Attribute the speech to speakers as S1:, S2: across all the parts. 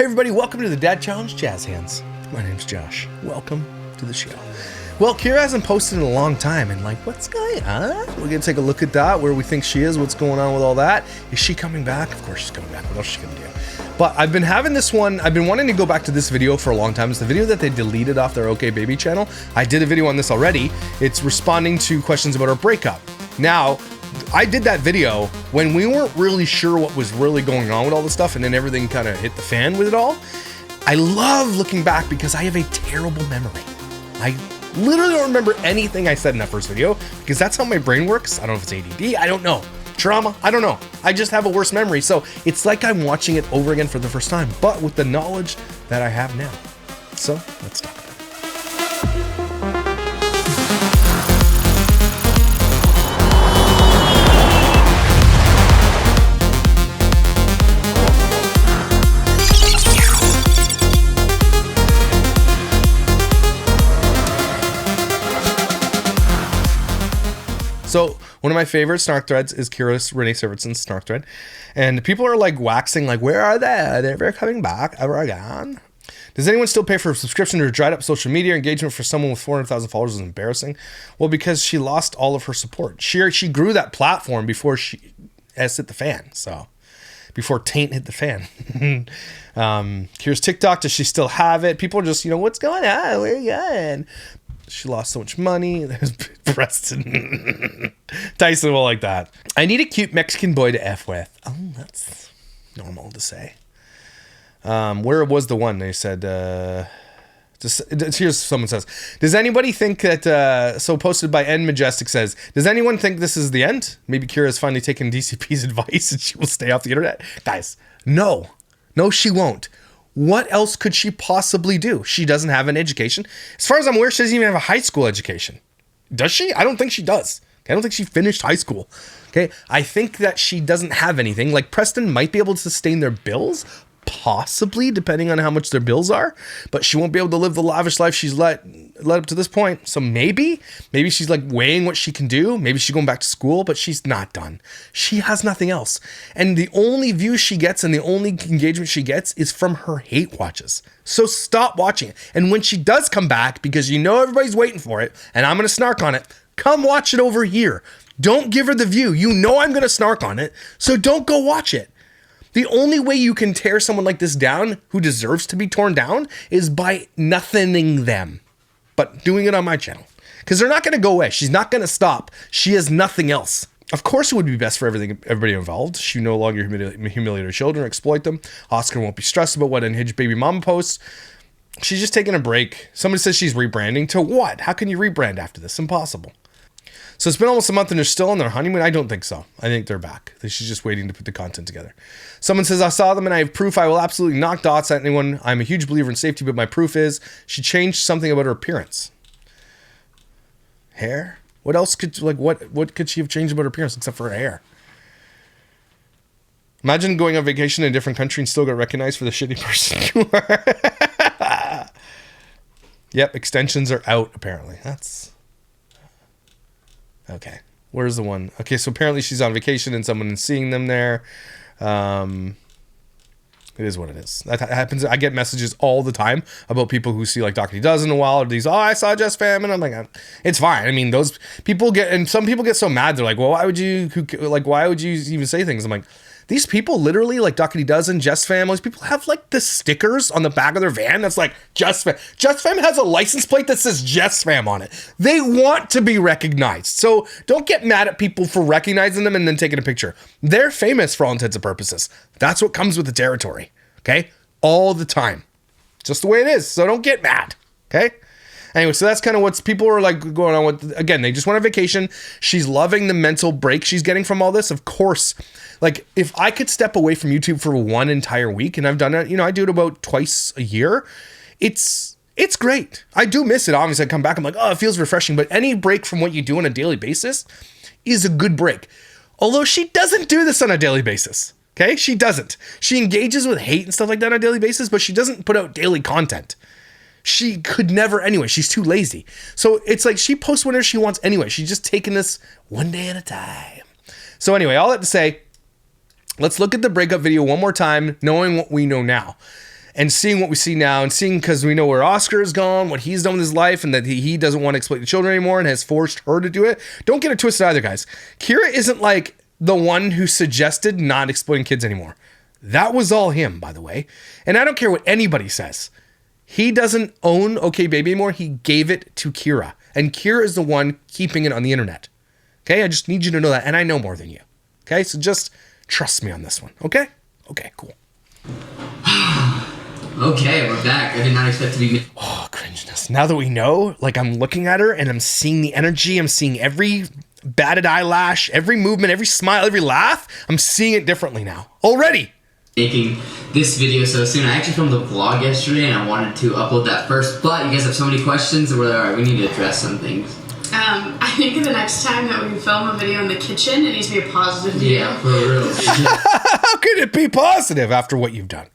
S1: Hey everybody, welcome to the Dad Challenge Jazz Hands. My name's Josh. Welcome to the show. Well, Kyra hasn't posted in a long time, and what's going on? We're gonna take a look at that, where we think she is, what's going on with all that. Is she coming back? Of course she's coming back. What else is she gonna do? But I've been having this one, I've been wanting to go back to this video for a long time. It's the video that they deleted off their OK Baby channel. I did a video on this already. It's responding to questions about our breakup. Now, I did that video when we weren't really sure what was really going on with all this stuff, and then everything kind of hit the fan with it all. I love looking back because I have a terrible memory. I literally don't remember anything I said in that first video because that's how my brain works. I don't know if it's ADD, I don't know. Trauma, I don't know. I just have a worse memory. So it's like I'm watching it over again for the first time, but with the knowledge that I have now. So let's talk about it. So one of my favorite snark threads is Kyra Renee Sivertson's snark thread. And people are waxing, where are they? Are they ever coming back ever again? Does anyone still pay for a subscription to dried up social media engagement for someone with 400,000 followers is embarrassing? Well, because she lost all of her support. She grew that platform before she has hit the fan. So before taint hit the fan. Kyra's TikTok, does she still have it? People are just, what's going on? Where are you going? She lost so much money. There's Preston. Tyson will like that. I need a cute Mexican boy to F with. Oh, that's normal to say. Where was the one? They said, here's someone says, does anybody think that, so posted by N Majestic says, does anyone think this is the end? Maybe Kyra has finally taken DCP's advice and she will stay off the internet. Guys, no, she won't. What else could she possibly do? She doesn't have an education. As far as I'm aware, she doesn't even have a high school education. Does she? I don't think she does. I don't think she finished high school. Okay. I think that she doesn't have anything. Preston might be able to sustain their bills, possibly, depending on how much their bills are, but she won't be able to live the lavish life she's led up to this point. So maybe she's weighing what she can do. Maybe she's going back to school, but she's not done. She has nothing else. And the only views she gets and the only engagement she gets is from her hate watches. So stop watching it. And when she does come back, because everybody's waiting for it, and I'm going to snark on it, come watch it over here. Don't give her the view. I'm going to snark on it, so don't go watch it. The only way you can tear someone like this down, who deserves to be torn down, is by nothinging them. But doing it on my channel. Because they're not going to go away. She's not going to stop. She has nothing else. Of course it would be best for everybody involved. She no longer humiliate her children or exploit them. Oscar won't be stressed about what unhinged baby mama posts. She's just taking a break. Somebody says she's rebranding. To what? How can you rebrand after this? Impossible. So it's been almost a month and they're still on their honeymoon. I don't think so. I think they're back. She's just waiting to put the content together. Someone says, I saw them and I have proof. I will absolutely knock dots at anyone. I'm a huge believer in safety, but my proof is she changed something about her appearance. Hair? What else could, what could she have changed about her appearance except for her hair? Imagine going on vacation in a different country and still get recognized for the shitty person you are. Yep, extensions are out apparently. That's... Okay, where's the one? Okay, so apparently she's on vacation and someone is seeing them there. It is what it is. That happens. I get messages all the time about people who see Doherty Does in a while, or these, I saw Just Fam, and I'm like, it's fine. I mean, those people and some people get so mad. They're like, well, why would you even say things? I'm like, these people literally, Doherty Does and Just Fam, these people have the stickers on the back of their van that's Just Fam. Just Fam has a license plate that says Just Fam on it. They want to be recognized. So don't get mad at people for recognizing them and then taking a picture. They're famous for all intents and purposes. That's what comes with the territory. Okay? All the time. Just the way it is. So don't get mad. Okay? Anyway, so that's kind of what people are going on with. Again, they just went on vacation. She's loving the mental break she's getting from all this. Of course, if I could step away from YouTube for one entire week, and I've done it, I do it about twice a year. It's great. I do miss it. Obviously, I come back, I'm like, oh, it feels refreshing. But any break from what you do on a daily basis is a good break. Although she doesn't do this on a daily basis. Okay? She doesn't. She engages with hate and stuff like that on a daily basis, but she doesn't put out daily content. She could never anyway. She's too lazy. So it's she posts whenever she wants anyway. She's just taking this one day at a time. So anyway, all that to say, let's look at the breakup video one more time, knowing what we know now. and seeing what we see now, and seeing, because we know where Oscar is gone, what he's done with his life, and that he doesn't want to exploit the children anymore and has forced her to do it. Don't get it twisted either, guys. Kyra isn't like the one who suggested not exploiting kids anymore. That was all him, by the way. And I don't care what anybody says. He doesn't own OK Baby anymore. He gave it to Kyra. And Kyra is the one keeping it on the internet. Okay? I just need you to know that. And I know more than you. Okay? So just trust me on this one. Okay? Okay, cool.
S2: Okay, we're back. I did not expect to be...
S1: Oh, cringeness. Now that we know, like, I'm looking at her and I'm seeing the energy. I'm seeing every batted eyelash, every movement, every smile, every laugh. I'm seeing it differently now. Already.
S2: Making this video so soon. I actually filmed a vlog yesterday and I wanted to upload that first, but you guys have so many questions that we're like, alright, we need to address some things.
S3: I think the next time that we film a video in the kitchen, it needs to be a positive video.
S2: Yeah, for real.
S1: How could it be positive after what you've done?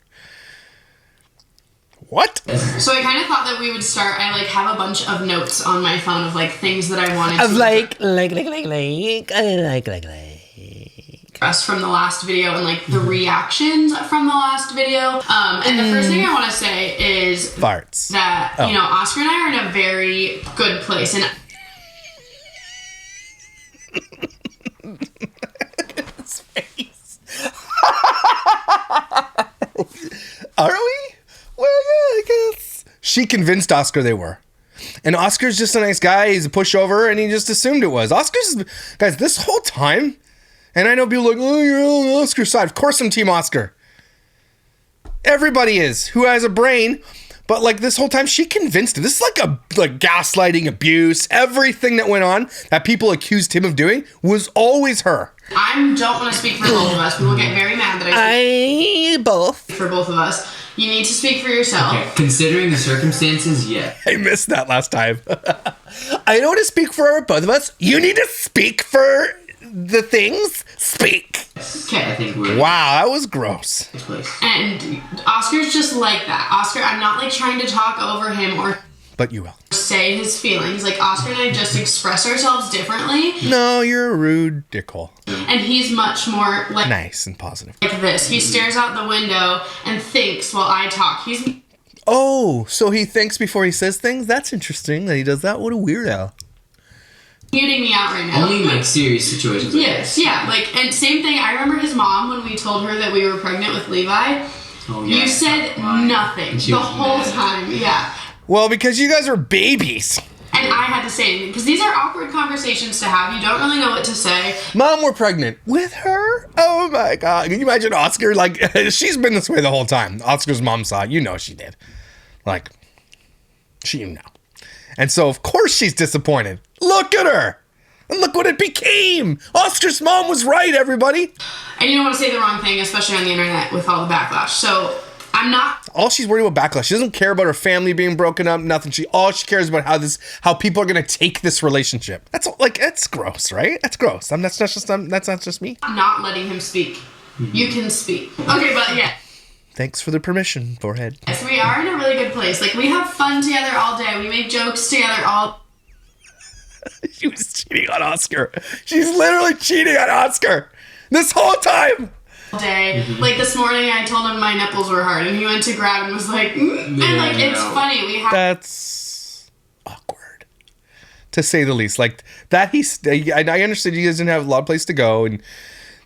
S1: What?
S3: So I kind of thought that we would start, I like have a bunch of notes on my phone of like things that I wanted to us from the last video and like the reactions from the last video. And the first thing I want to say is
S1: farts.
S3: That, you know, Oscar and I are in a very good place. And
S1: his face. Are we? Well, yeah, I guess. She convinced Oscar they were. And Oscar's just a nice guy. He's a pushover, and he just assumed it was. Oscar's... Guys, this whole time... And I know people are like, oh, you're on Oscar's side. Of course I'm Team Oscar. Everybody is, who has a brain. But, like, this whole time, she convinced him. This is like gaslighting, abuse. Everything that went on that people accused him of doing was always her.
S3: I don't want to speak for both of us. We will get very mad that I speak for both of us. You need to speak for yourself.
S2: Okay, considering the circumstances, yeah.
S1: I missed that last time. I don't want to speak for both of us. You need to speak for the things. Speak.
S3: Okay.
S2: I think we're...
S1: Wow, that was gross.
S3: And Oscar's just like that. Oscar, I'm not like trying to talk over him or...
S1: But you will.
S3: Say his feelings. Like, Oscar and I just express ourselves differently.
S1: No, you're a rude dickhole.
S3: And he's much more like...
S1: Nice and positive.
S3: Like this. He stares out the window and thinks while I talk. He's...
S1: Oh, so he thinks before he says things? That's interesting that he does that. What a weirdo.
S3: Muting me out right now.
S2: Only in like serious situations.
S3: Yes, yeah. Like, and same thing. I remember his mom when we told her that we were pregnant with Levi.
S2: Oh, yeah.
S3: You said nothing the whole time. Yeah.
S1: Well, because you guys are babies.
S3: And I had to say anything. Because these are awkward conversations to have. You don't really know what to say.
S1: Mom, we're pregnant. With her? Oh my God. Can you imagine Oscar? Like, she's been this way the whole time. Oscar's mom saw it. You know she did. Like, you know. And so, of course, she's disappointed. Look at her. And look what it became. Oscar's mom was right, everybody.
S3: And you don't want to say the wrong thing, especially on the internet with all the backlash. So, I'm not...
S1: All she's worried about backlash. She doesn't care about her family being broken up, nothing. All she cares about how people are going to take this relationship. That's like, it's gross, right? That's gross. That's not just me.
S3: I'm not letting him speak. You can speak. Okay, but yeah.
S1: Thanks for the permission, forehead.
S3: Yes, we are in a really good place. Like, we have fun together all day. We make jokes together all...
S1: She was cheating on Oscar. She's literally cheating on Oscar this whole time.
S3: Day. Like, this morning I told him my nipples were hard and he went to grab and was like, and like, it's funny. We have...
S1: That's awkward, to say the least. Like, that I understood you guys didn't have a lot of place to go, and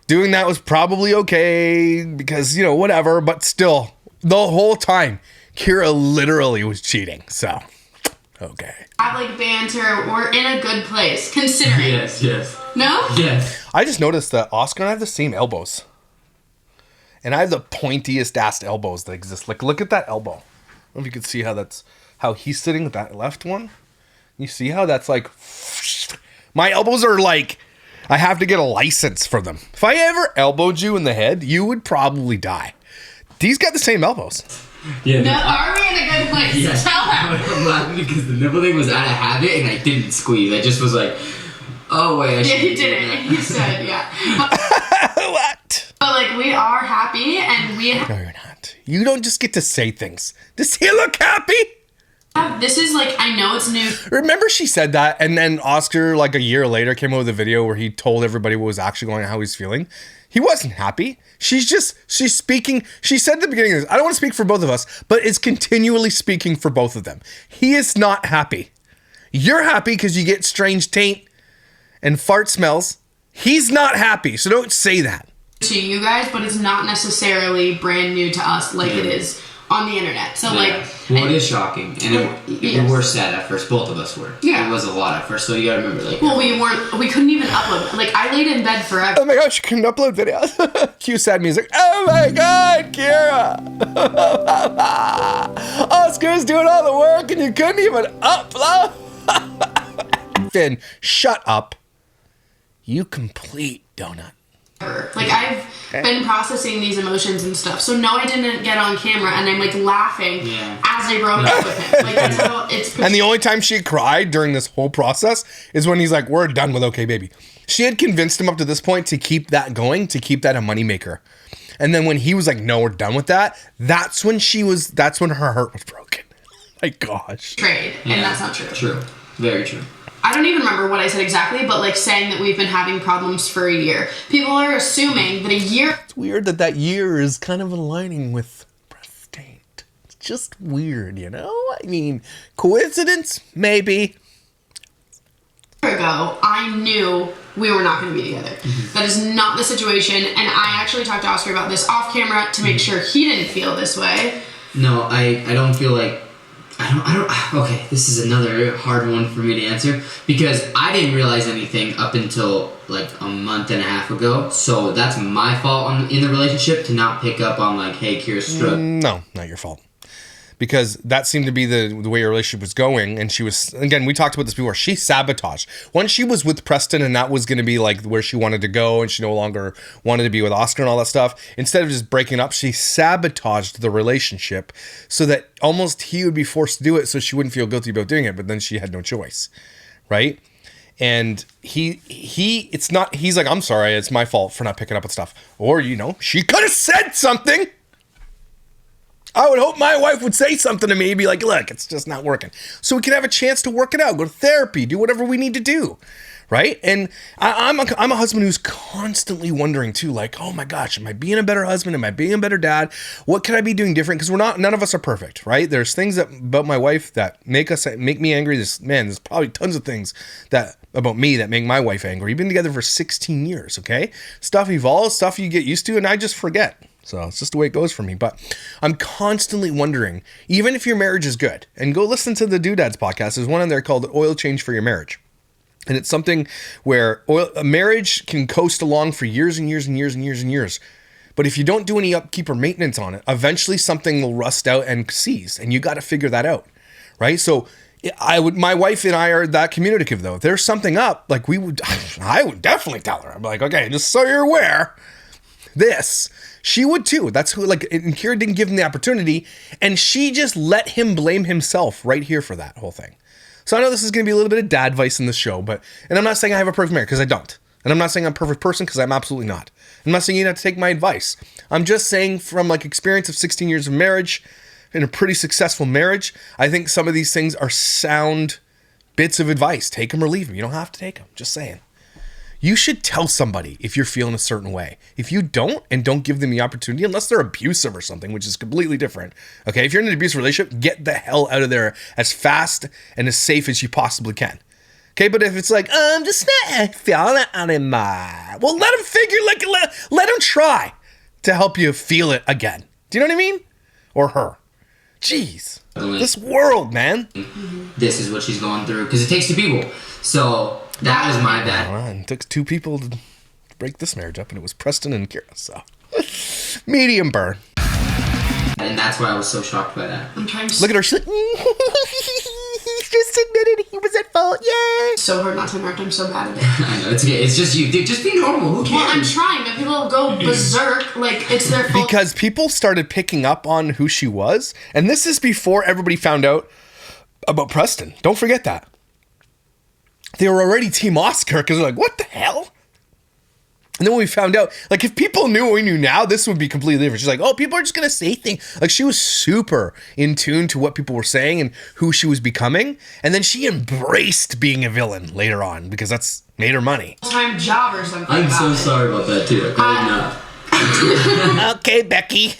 S1: doing that was probably okay because, you know, whatever, but still, the whole time, Kyra literally was cheating, so... Okay.
S3: Have like banter. We're in a good place, considering.
S2: Yes.
S3: No?
S2: Yes.
S1: I just noticed that Oscar and I have the same elbows. And I have the pointiest ass elbows that exist. Like, look at that elbow. I don't know if you can see how he's sitting with that left one. You see how that's like... My elbows are like... I have to get a license for them. If I ever elbowed you in the head, you would probably die. These got the same elbows.
S2: Yeah.
S3: No, are we in a good place?
S2: Yeah.
S3: Tell her.
S2: I'm laughing because the nipple thing was out of habit and I didn't squeeze. I just was like, oh wait, I should.
S3: Yeah, you did it. You said, yeah.
S1: What?
S3: But like, we are happy and we...
S1: No, you're not. You don't just get to say things. Does he look happy?
S3: This is like, I know it's new.
S1: Remember she said that, and then Oscar, like a year later, came out with a video where he told everybody what was actually going on, how he's feeling. He wasn't happy. She's speaking. She said at the beginning of this, I don't want to speak for both of us, but is continually speaking for both of them. He is not happy. You're happy because you get strange taint and fart smells. He's not happy, so don't say that.
S3: To you guys, but it's not necessarily brand new to us like it is on the internet. So like,
S2: well, it is shocking, and we were sad at first. Both of us were. Yeah, it was a lot at first. So you gotta remember, like,
S3: well, we couldn't even upload. Like, I laid in bed forever.
S1: Oh my gosh, you couldn't upload videos. Cue sad music. Oh my God, Kyra. Oscar's doing all the work, and you couldn't even upload. Finn, shut up. You complete donut.
S3: Like, I've been processing these emotions and stuff. So no, I didn't get on camera, and I'm like laughing as I broke up with him. Like, that's how it's.
S1: And the only time she cried during this whole process is when he's like, "We're done with OK Baby." She had convinced him up to this point to keep that going, to keep that a moneymaker. And then when he was like, "No, we're done with that," that's when her heart was broken. My gosh.
S3: Trade, and that's not true.
S2: True, very true.
S3: I don't even remember what I said exactly, but like saying that we've been having problems for a year. People are assuming that a year...
S1: It's weird that year is kind of aligning with breast taint. It's just weird, you know? I mean, coincidence? Maybe.
S3: Ago, I knew we were not going to be together. That is not the situation, and I actually talked to Oscar about this off camera to make sure he didn't feel this way.
S2: No, I don't feel like... okay, this is another hard one for me to answer because I didn't realize anything up until like a month and a half ago. So that's my fault in the relationship to not pick up on like, hey, Kyra's struggling.
S1: No, not your fault. Because that seemed to be the way your relationship was going. And she was, again, we talked about this before, she sabotaged. Once she was with Preston and that was going to be like where she wanted to go and she no longer wanted to be with Oscar and all that stuff, instead of just breaking up, she sabotaged the relationship so that almost he would be forced to do it so she wouldn't feel guilty about doing it, but then she had no choice, right? And he's like, I'm sorry, it's my fault for not picking up with stuff. Or, you know, she could have said something. I would hope my wife would say something to me, be like, look, it's just not working. So we can have a chance to work it out, go to therapy, do whatever we need to do, right? And I'm a husband who's constantly wondering too, like, oh my gosh, am I being a better husband? Am I being a better dad? What can I be doing different? Because none of us are perfect, right? There's things about my wife that make me angry. There's probably tons of things about me that make my wife angry. We've been together for 16 years, okay? Stuff evolves, stuff you get used to, and I just forget. So it's just the way it goes for me. But I'm constantly wondering, even if your marriage is good, and go listen to the Doodads podcast. There's one on there called Oil Change for Your Marriage. And it's something where a marriage can coast along for years and years and years and years and years. But if you don't do any upkeep or maintenance on it, eventually something will rust out and seize. And you got to figure that out, right? So my wife and I are that communicative though. If there's something up, like I would definitely tell her. I'm like, okay, just so you're aware, this. She would too. That's who, like, and Kyra didn't give him the opportunity, and she just let him blame himself right here for that whole thing. So I know this is going to be a little bit of dad advice in the show, and I'm not saying I have a perfect marriage, because I don't. And I'm not saying I'm a perfect person, because I'm absolutely not. I'm not saying you have to take my advice. I'm just saying from, like, experience of 16 years of marriage, in a pretty successful marriage, I think some of these things are sound bits of advice. Take them or leave them. You don't have to take them. Just saying. You should tell somebody if you're feeling a certain way. If you don't, and don't give them the opportunity, unless they're abusive or something, which is completely different. Okay, if you're in an abusive relationship, get the hell out of there as fast and as safe as you possibly can. Okay, but if it's like, I'm just not feeling it anymore, well, let them figure, like, let them try to help you feel it again. Do you know what I mean? Or her. Jeez. This world, man.
S2: This is what she's going through, because it takes two people. So... that was my bad.
S1: Well, it took two people to break this marriage up, and it was Preston and Kyra, so. Medium burn.
S2: And that's why I was so shocked by that.
S3: I'm trying to...
S1: Look at her, she's like, he just admitted he was at fault, yay!
S3: So hard not to interrupt, I'm so bad at it.
S2: I know, it's okay, it's just you. Dude, just be normal, who cares?
S3: Well, I'm trying, but people go berserk, like, it's their fault.
S1: Because people started picking up on who she was, and this is before everybody found out about Preston. Don't forget that. They were already Team Oscar because they're like, what the hell? And then when we found out, like, if people knew what we knew now, this would be completely different. She's like, oh, people are just going to say things. Like, she was super in tune to what people were saying and who she was becoming. And then she embraced being a villain later on because that's made her money.
S3: Time job or something.
S2: I'm so sorry about that, too.
S1: Okay, Becky.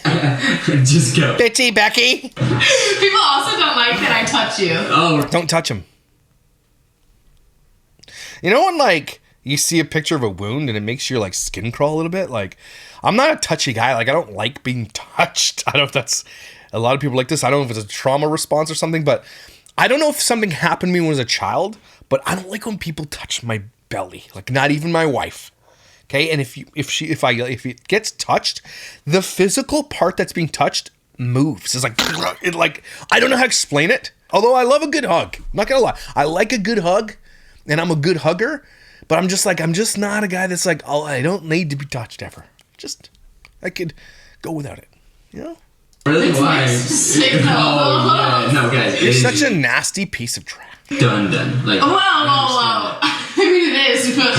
S2: Just go.
S1: Bitchy Becky.
S3: People also don't like that I touch you.
S2: Oh.
S1: Don't touch him. You know when, like, you see a picture of a wound and it makes your, like, skin crawl a little bit? Like, I'm not a touchy guy. Like, I don't like being touched. I don't know if that's... A lot of people like this. I don't know if it's a trauma response or something, but I don't know if something happened to me when I was a child, but I don't like when people touch my belly. Like, not even my wife. Okay? And if it gets touched, the physical part that's being touched moves. It's like... I don't know how to explain it. Although I love a good hug. I'm not gonna lie. I like a good hug, and I'm a good hugger. But I'm just not a guy that's like, oh, I don't need to be touched ever. I could go without it. You know?
S2: Really? Why?
S3: Oh,
S2: yeah. No, guys.
S1: You're such a nasty piece of trash.
S2: Done. Like,
S3: whoa. I mean, it is, but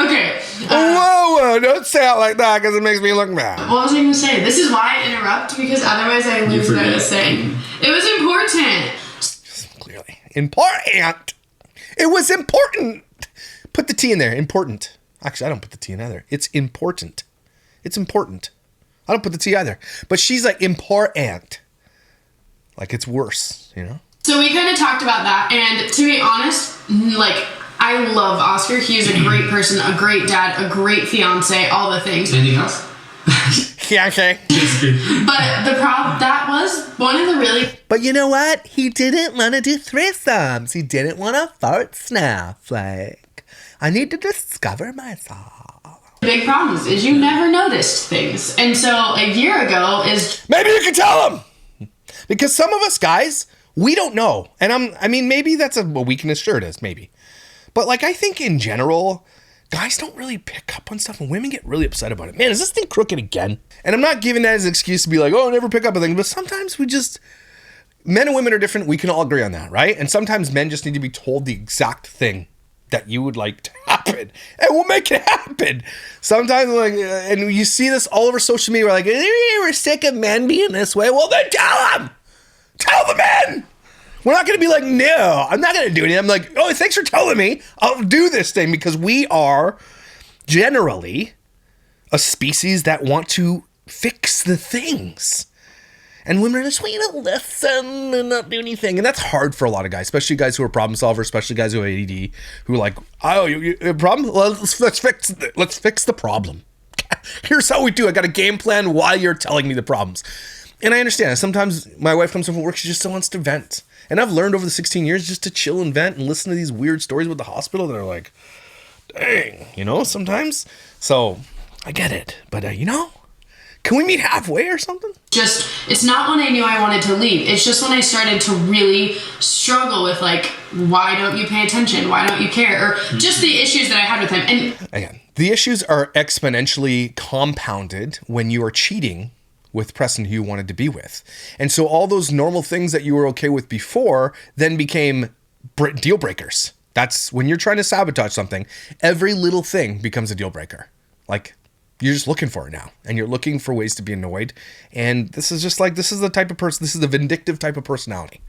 S3: okay.
S1: Whoa, don't say it like that because it makes me look bad.
S3: What was I going to say? This is why I interrupt, because otherwise I lose what I was saying. It was important.
S1: Clearly. Important. It was important. Put the T in there. Important. Actually, I don't put the T in either. It's important. It's important. I don't put the T either. But she's like important. Like it's worse, you know?
S3: So we kind of talked about that. And to be honest, like, I love Oscar. He's a great person, a great dad, a great fiance, all the things.
S2: Anything else?
S1: Fiance.
S3: But the problem, that was one of the really...
S1: But you know what? He didn't want to do threesomes. He didn't want to fart snuff. Like, I need to discover myself.
S3: Big problems is you never noticed things. And so a year ago is...
S1: Maybe you can tell him! Because some of us guys, we don't know. And maybe that's a weakness. Sure it is, maybe. But like, I think in general... Guys don't really pick up on stuff and women get really upset about it. Man, is this thing crooked again? And I'm not giving that as an excuse to be like, oh, I never pick up on things. But sometimes men and women are different. We can all agree on that, right? And sometimes men just need to be told the exact thing that you would like to happen. And we'll make it happen. Sometimes, like, and you see this all over social media. We're like, we're sick of men being this way. Well, then tell them. Tell the men. We're not going to be like, no, I'm not going to do anything. I'm like, oh, thanks for telling me. I'll do this thing because we are generally a species that want to fix the things. And women are just waiting to listen and not do anything. And that's hard for a lot of guys, especially guys who are problem solvers, especially guys who have ADD, who are like, oh, you a problem? Well, let's fix the problem. Here's how we do it. I got a game plan while you're telling me the problems. And I understand. Sometimes my wife comes home from work, she just still wants to vent. And I've learned over the 16 years just to chill and vent and listen to these weird stories with the hospital that are like, dang, you know, sometimes. So I get it. But, can we meet halfway or something?
S3: It's not when I knew I wanted to leave. It's just when I started to really struggle with, like, why don't you pay attention? Why don't you care? Or just the issues that I had with him. And
S1: again, the issues are exponentially compounded when you are cheating with Preston, who you wanted to be with. And so all those normal things that you were okay with before then became deal breakers. That's when you're trying to sabotage something, every little thing becomes a deal breaker. Like, you're just looking for it now, and you're looking for ways to be annoyed. And this is the type of person, this is the vindictive type of personality.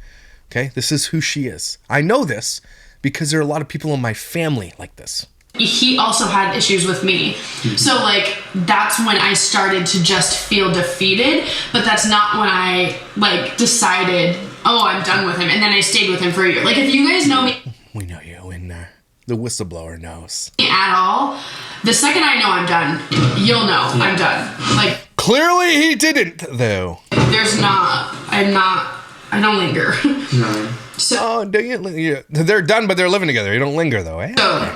S1: Okay? This is who she is. I know this because there are a lot of people in my family like this.
S3: He also had issues with me. So, like, that's when I started to just feel defeated. But that's not when I, like, decided, oh, I'm done with him. And then I stayed with him for a year. Like, if you guys know me...
S1: We know you, and the whistleblower knows.
S3: ...at all, the second I know I'm done, you'll know I'm done. Like...
S1: Clearly he didn't, though.
S3: I don't linger.
S2: No.
S3: So...
S1: Oh, they're done, but they're living together. You don't linger, though, eh?
S3: So...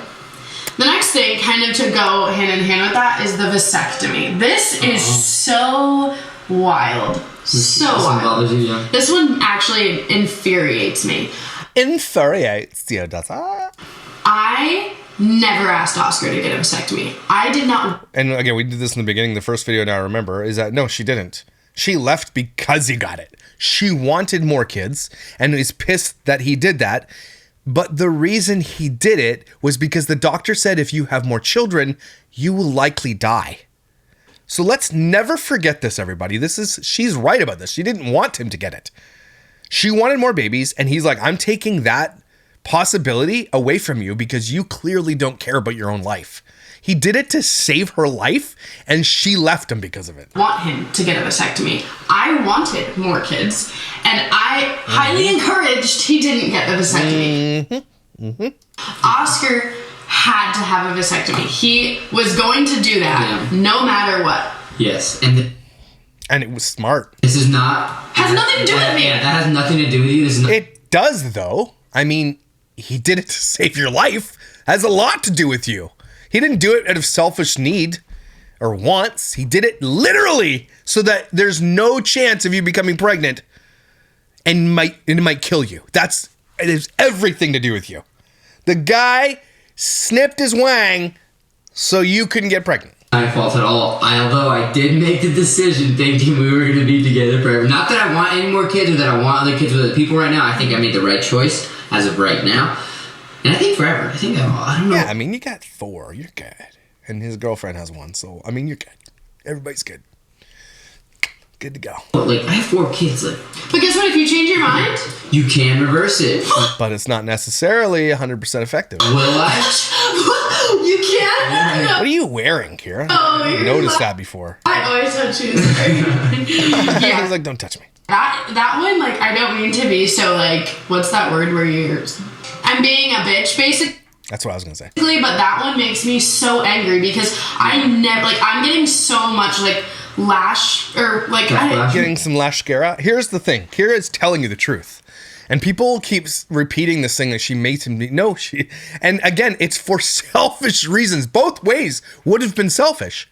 S3: The next thing, kind of to go hand in hand with that, is the vasectomy. This is so wild. So wild.
S2: Bothers you, yeah.
S3: This one actually infuriates me.
S1: Infuriates you, does it?
S3: I never asked Oscar to get a vasectomy. I did not.
S1: And again, we did this in the beginning. The first video now I remember is that, no, she didn't. She left because he got it. She wanted more kids and is pissed that he did that. But the reason he did it was because the doctor said if you have more children, you will likely die. So let's never forget this, everybody. She's right about this. She didn't want him to get it. She wanted more babies, and he's like, I'm taking that possibility away from you because you clearly don't care about your own life. He did it to save her life, and she left him because of it.
S3: Want him to get a vasectomy. I wanted more kids, and I highly encouraged he didn't get the vasectomy. Oscar had to have a vasectomy. He was going to do that no matter what.
S2: Yes,
S1: and it was smart.
S2: This is not...
S3: Has nothing to do with me.
S2: Yeah, that has nothing to do with you. This is not,
S1: it does, though. I mean, he did it to save your life. Has a lot to do with you. He didn't do it out of selfish need or wants. He did it literally so that there's no chance of you becoming pregnant and it might kill you. It has everything to do with you. The guy snipped his wang so you couldn't get pregnant.
S2: My fault at all. Although I did make the decision thinking we were going to be together forever. Not that I want any more kids or that I want other kids with other people right now. I think I made the right choice as of right now. And I think forever. I don't know.
S1: Yeah, I mean, you got 4. You're good. And his girlfriend has 1. So, I mean, you're good. Everybody's good. Good to go.
S2: But, I have 4 kids.
S3: But guess what? If you change your mind...
S2: You can reverse it.
S1: But it's not necessarily 100% effective.
S2: Will I?
S3: You can?
S1: What are you wearing, Kyra?
S3: Oh,
S1: I noticed that before.
S3: I always touch you. Sorry.
S1: I was like, don't touch me.
S3: That one, I don't mean to be so, what's that word where you're... I'm being a bitch, basically.
S1: That's what I was going to say.
S3: But that one makes me so angry because I never, I'm getting so much, lash, or,
S1: getting some lashkara. Here's the thing. Kyra is telling you the truth. And people keep repeating this thing that she makes him... No, and again, it's for selfish reasons. Both ways would have been selfish.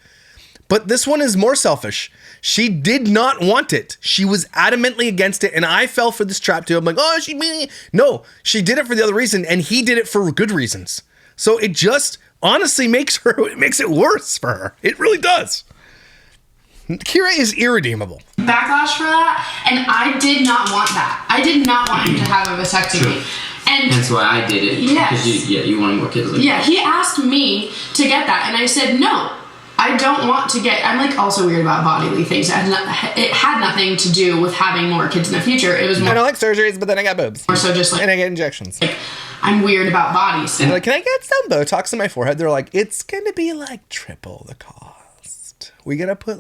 S1: But this one is more selfish. She did not want it. She was adamantly against it, and I fell for this trap too. I'm like, no, she did it for the other reason, and he did it for good reasons. So it just honestly makes it worse for her. It really does. Kyra is irredeemable.
S3: Backlash for that, and I did not want that. I did not want him to have a vasectomy.
S2: True.
S3: And
S2: that's why I did it.
S3: Yes.
S2: Because you wanted more kids.
S3: Yeah, he asked me to get that, and I said no. I don't want to get... I'm also weird about bodily things. It had nothing to do with having more kids in the future. It was more...
S1: I don't like surgeries, but then I got boobs.
S3: Or so just
S1: and I get injections.
S3: I'm weird about bodies.
S1: And can I get some Botox in my forehead? They're like, it's going to be triple the cost. We got to put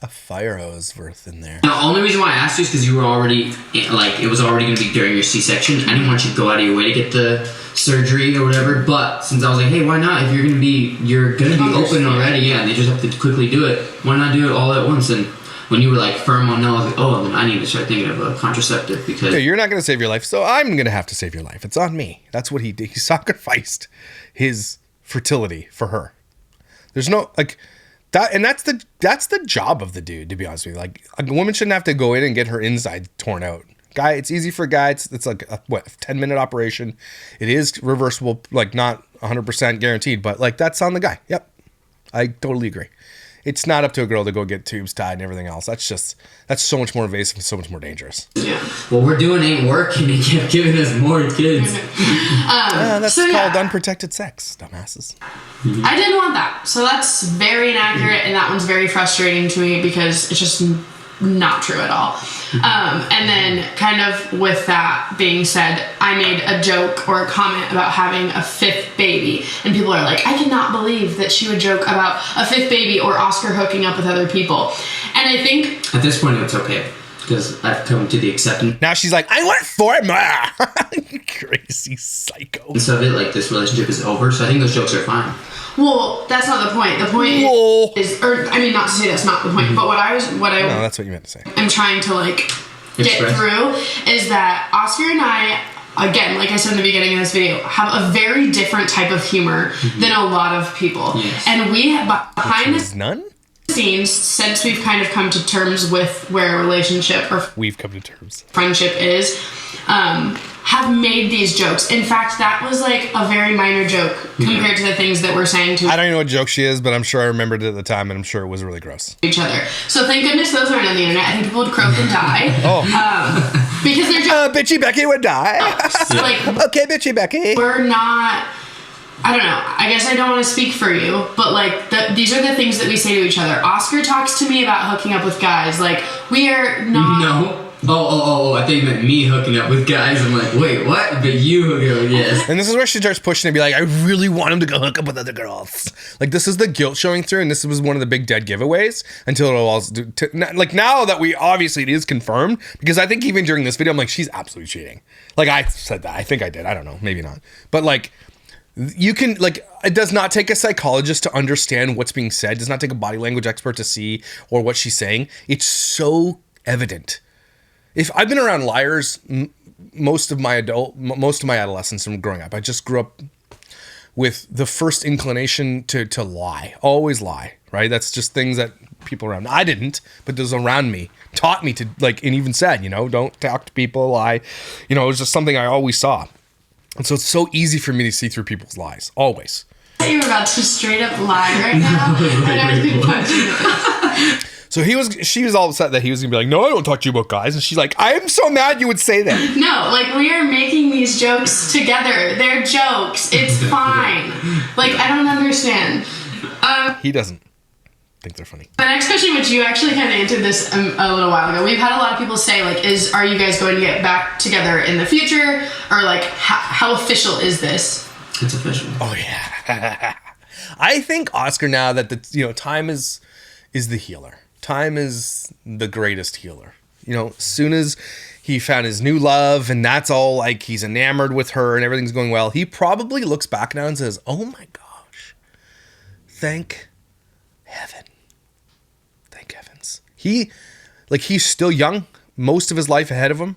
S1: a fire hose worth in there.
S2: The only reason why I asked you is because you were already... it was already going to be during your C-section. I didn't want you to go out of your way to get the surgery or whatever, but since I was like, hey, why not? If you're gonna be open already, and they just have to quickly do it, why not do it all at once? And when you were firm on no, I was like, oh, then I need to start thinking of a contraceptive because
S1: you're not gonna save your life, so I'm gonna have to save your life. It's on me. That's what he did. He sacrificed his fertility for her. There's no that, and that's the job of the dude, to be honest with you. A woman shouldn't have to go in and get her inside torn out. Guy, it's easy for a guy. It's a 10-minute operation. It is reversible, not 100% guaranteed, but that's on the guy. Yep. I totally agree. It's not up to a girl to go get tubes tied and everything else. That's so much more invasive and so much more dangerous.
S2: Yeah. What we're doing ain't working. He kept giving us more kids.
S1: That's called unprotected sex, dumbasses.
S3: I didn't want that. So that's very inaccurate, and that one's very frustrating to me because it's just not true at all. And then kind of with that being said, I made a joke or a comment about having a 5th baby, and people are like, I cannot believe that she would joke about a 5th baby or Oscar hooking up with other people. And I think
S2: at this point it's okay because I've come to the acceptance.
S1: Now she's like, I want 4 more. You crazy psycho.
S2: Of it, this relationship is over, so I think those jokes are fine.
S3: Well, that's not the point. The point is, not to say that's not the point, but no,
S1: that's what you meant to say.
S3: I'm trying to get through is that Oscar and I, again, like I said in the beginning of this video, have a very different type of humor than a lot of people.
S2: Yes.
S3: And we have behind
S1: none
S3: scenes, since we've kind of come to terms with where a relationship or friendship is, have made these jokes. In fact, that was a very minor joke compared to the things that we're saying to
S1: I don't even know what joke she is, but I'm sure I remembered it at the time, and I'm sure it was really gross.
S3: Each other. So thank goodness those aren't on the internet. I think people would croak and die. Because they're just
S1: Bitchy Becky would die.
S3: like,
S1: Okay, Bitchy Becky.
S3: we're not. I don't know. I guess I don't want to speak for you, but like these are the things that we say to each other. Oscar talks to me about hooking up with guys. Like, we are not.
S2: No. Oh, I think you meant me hooking up with guys. I'm like, wait, what? But you hooking up with, yes.
S1: And this is where she starts pushing to be like, I really want him to go hook up with other girls. Like, this is the guilt showing through, and this was one of the big dead giveaways until it all, like, now that we, obviously it is confirmed, because I think even during this video, I'm like, she's absolutely cheating. Like, I said that. I think I did. I don't know. Maybe not. But, like, you can, like, it does not take a psychologist to understand what's being said. It does not take a body language expert to see or what she's saying. It's so evident. If I've been around liars most of my adolescence and growing up, I just grew up with the first inclination to lie, always lie, right? That's just things that people around. I didn't, but those around me taught me to, like, and even said, you know, don't talk to people, lie. You know, it was just something I always saw. And so it's so easy for me to see through people's lies, always.
S3: I thought you were about to straight up lie right now. And I was being punched.
S1: So she was all upset that he was gonna be like, no, I don't talk to you about guys. And she's like, I'm so mad you would say that.
S3: No, like, we are making these jokes together. They're jokes. It's fine. Like, I don't understand.
S1: He doesn't think they're funny.
S3: The next question, which you actually kind of answered this a little while ago, we've had a lot of people say, like, are you guys going to get back together in the future? Or, like, how official is this?
S2: It's official.
S1: Oh, yeah. I think Oscar, now that time is the healer. Time is the greatest healer. You know, as soon as he found his new love and that's all, like, he's enamored with her and everything's going well, he probably looks back now and says, oh my gosh, thank heaven. Thank heavens. He's still young, most of his life ahead of him,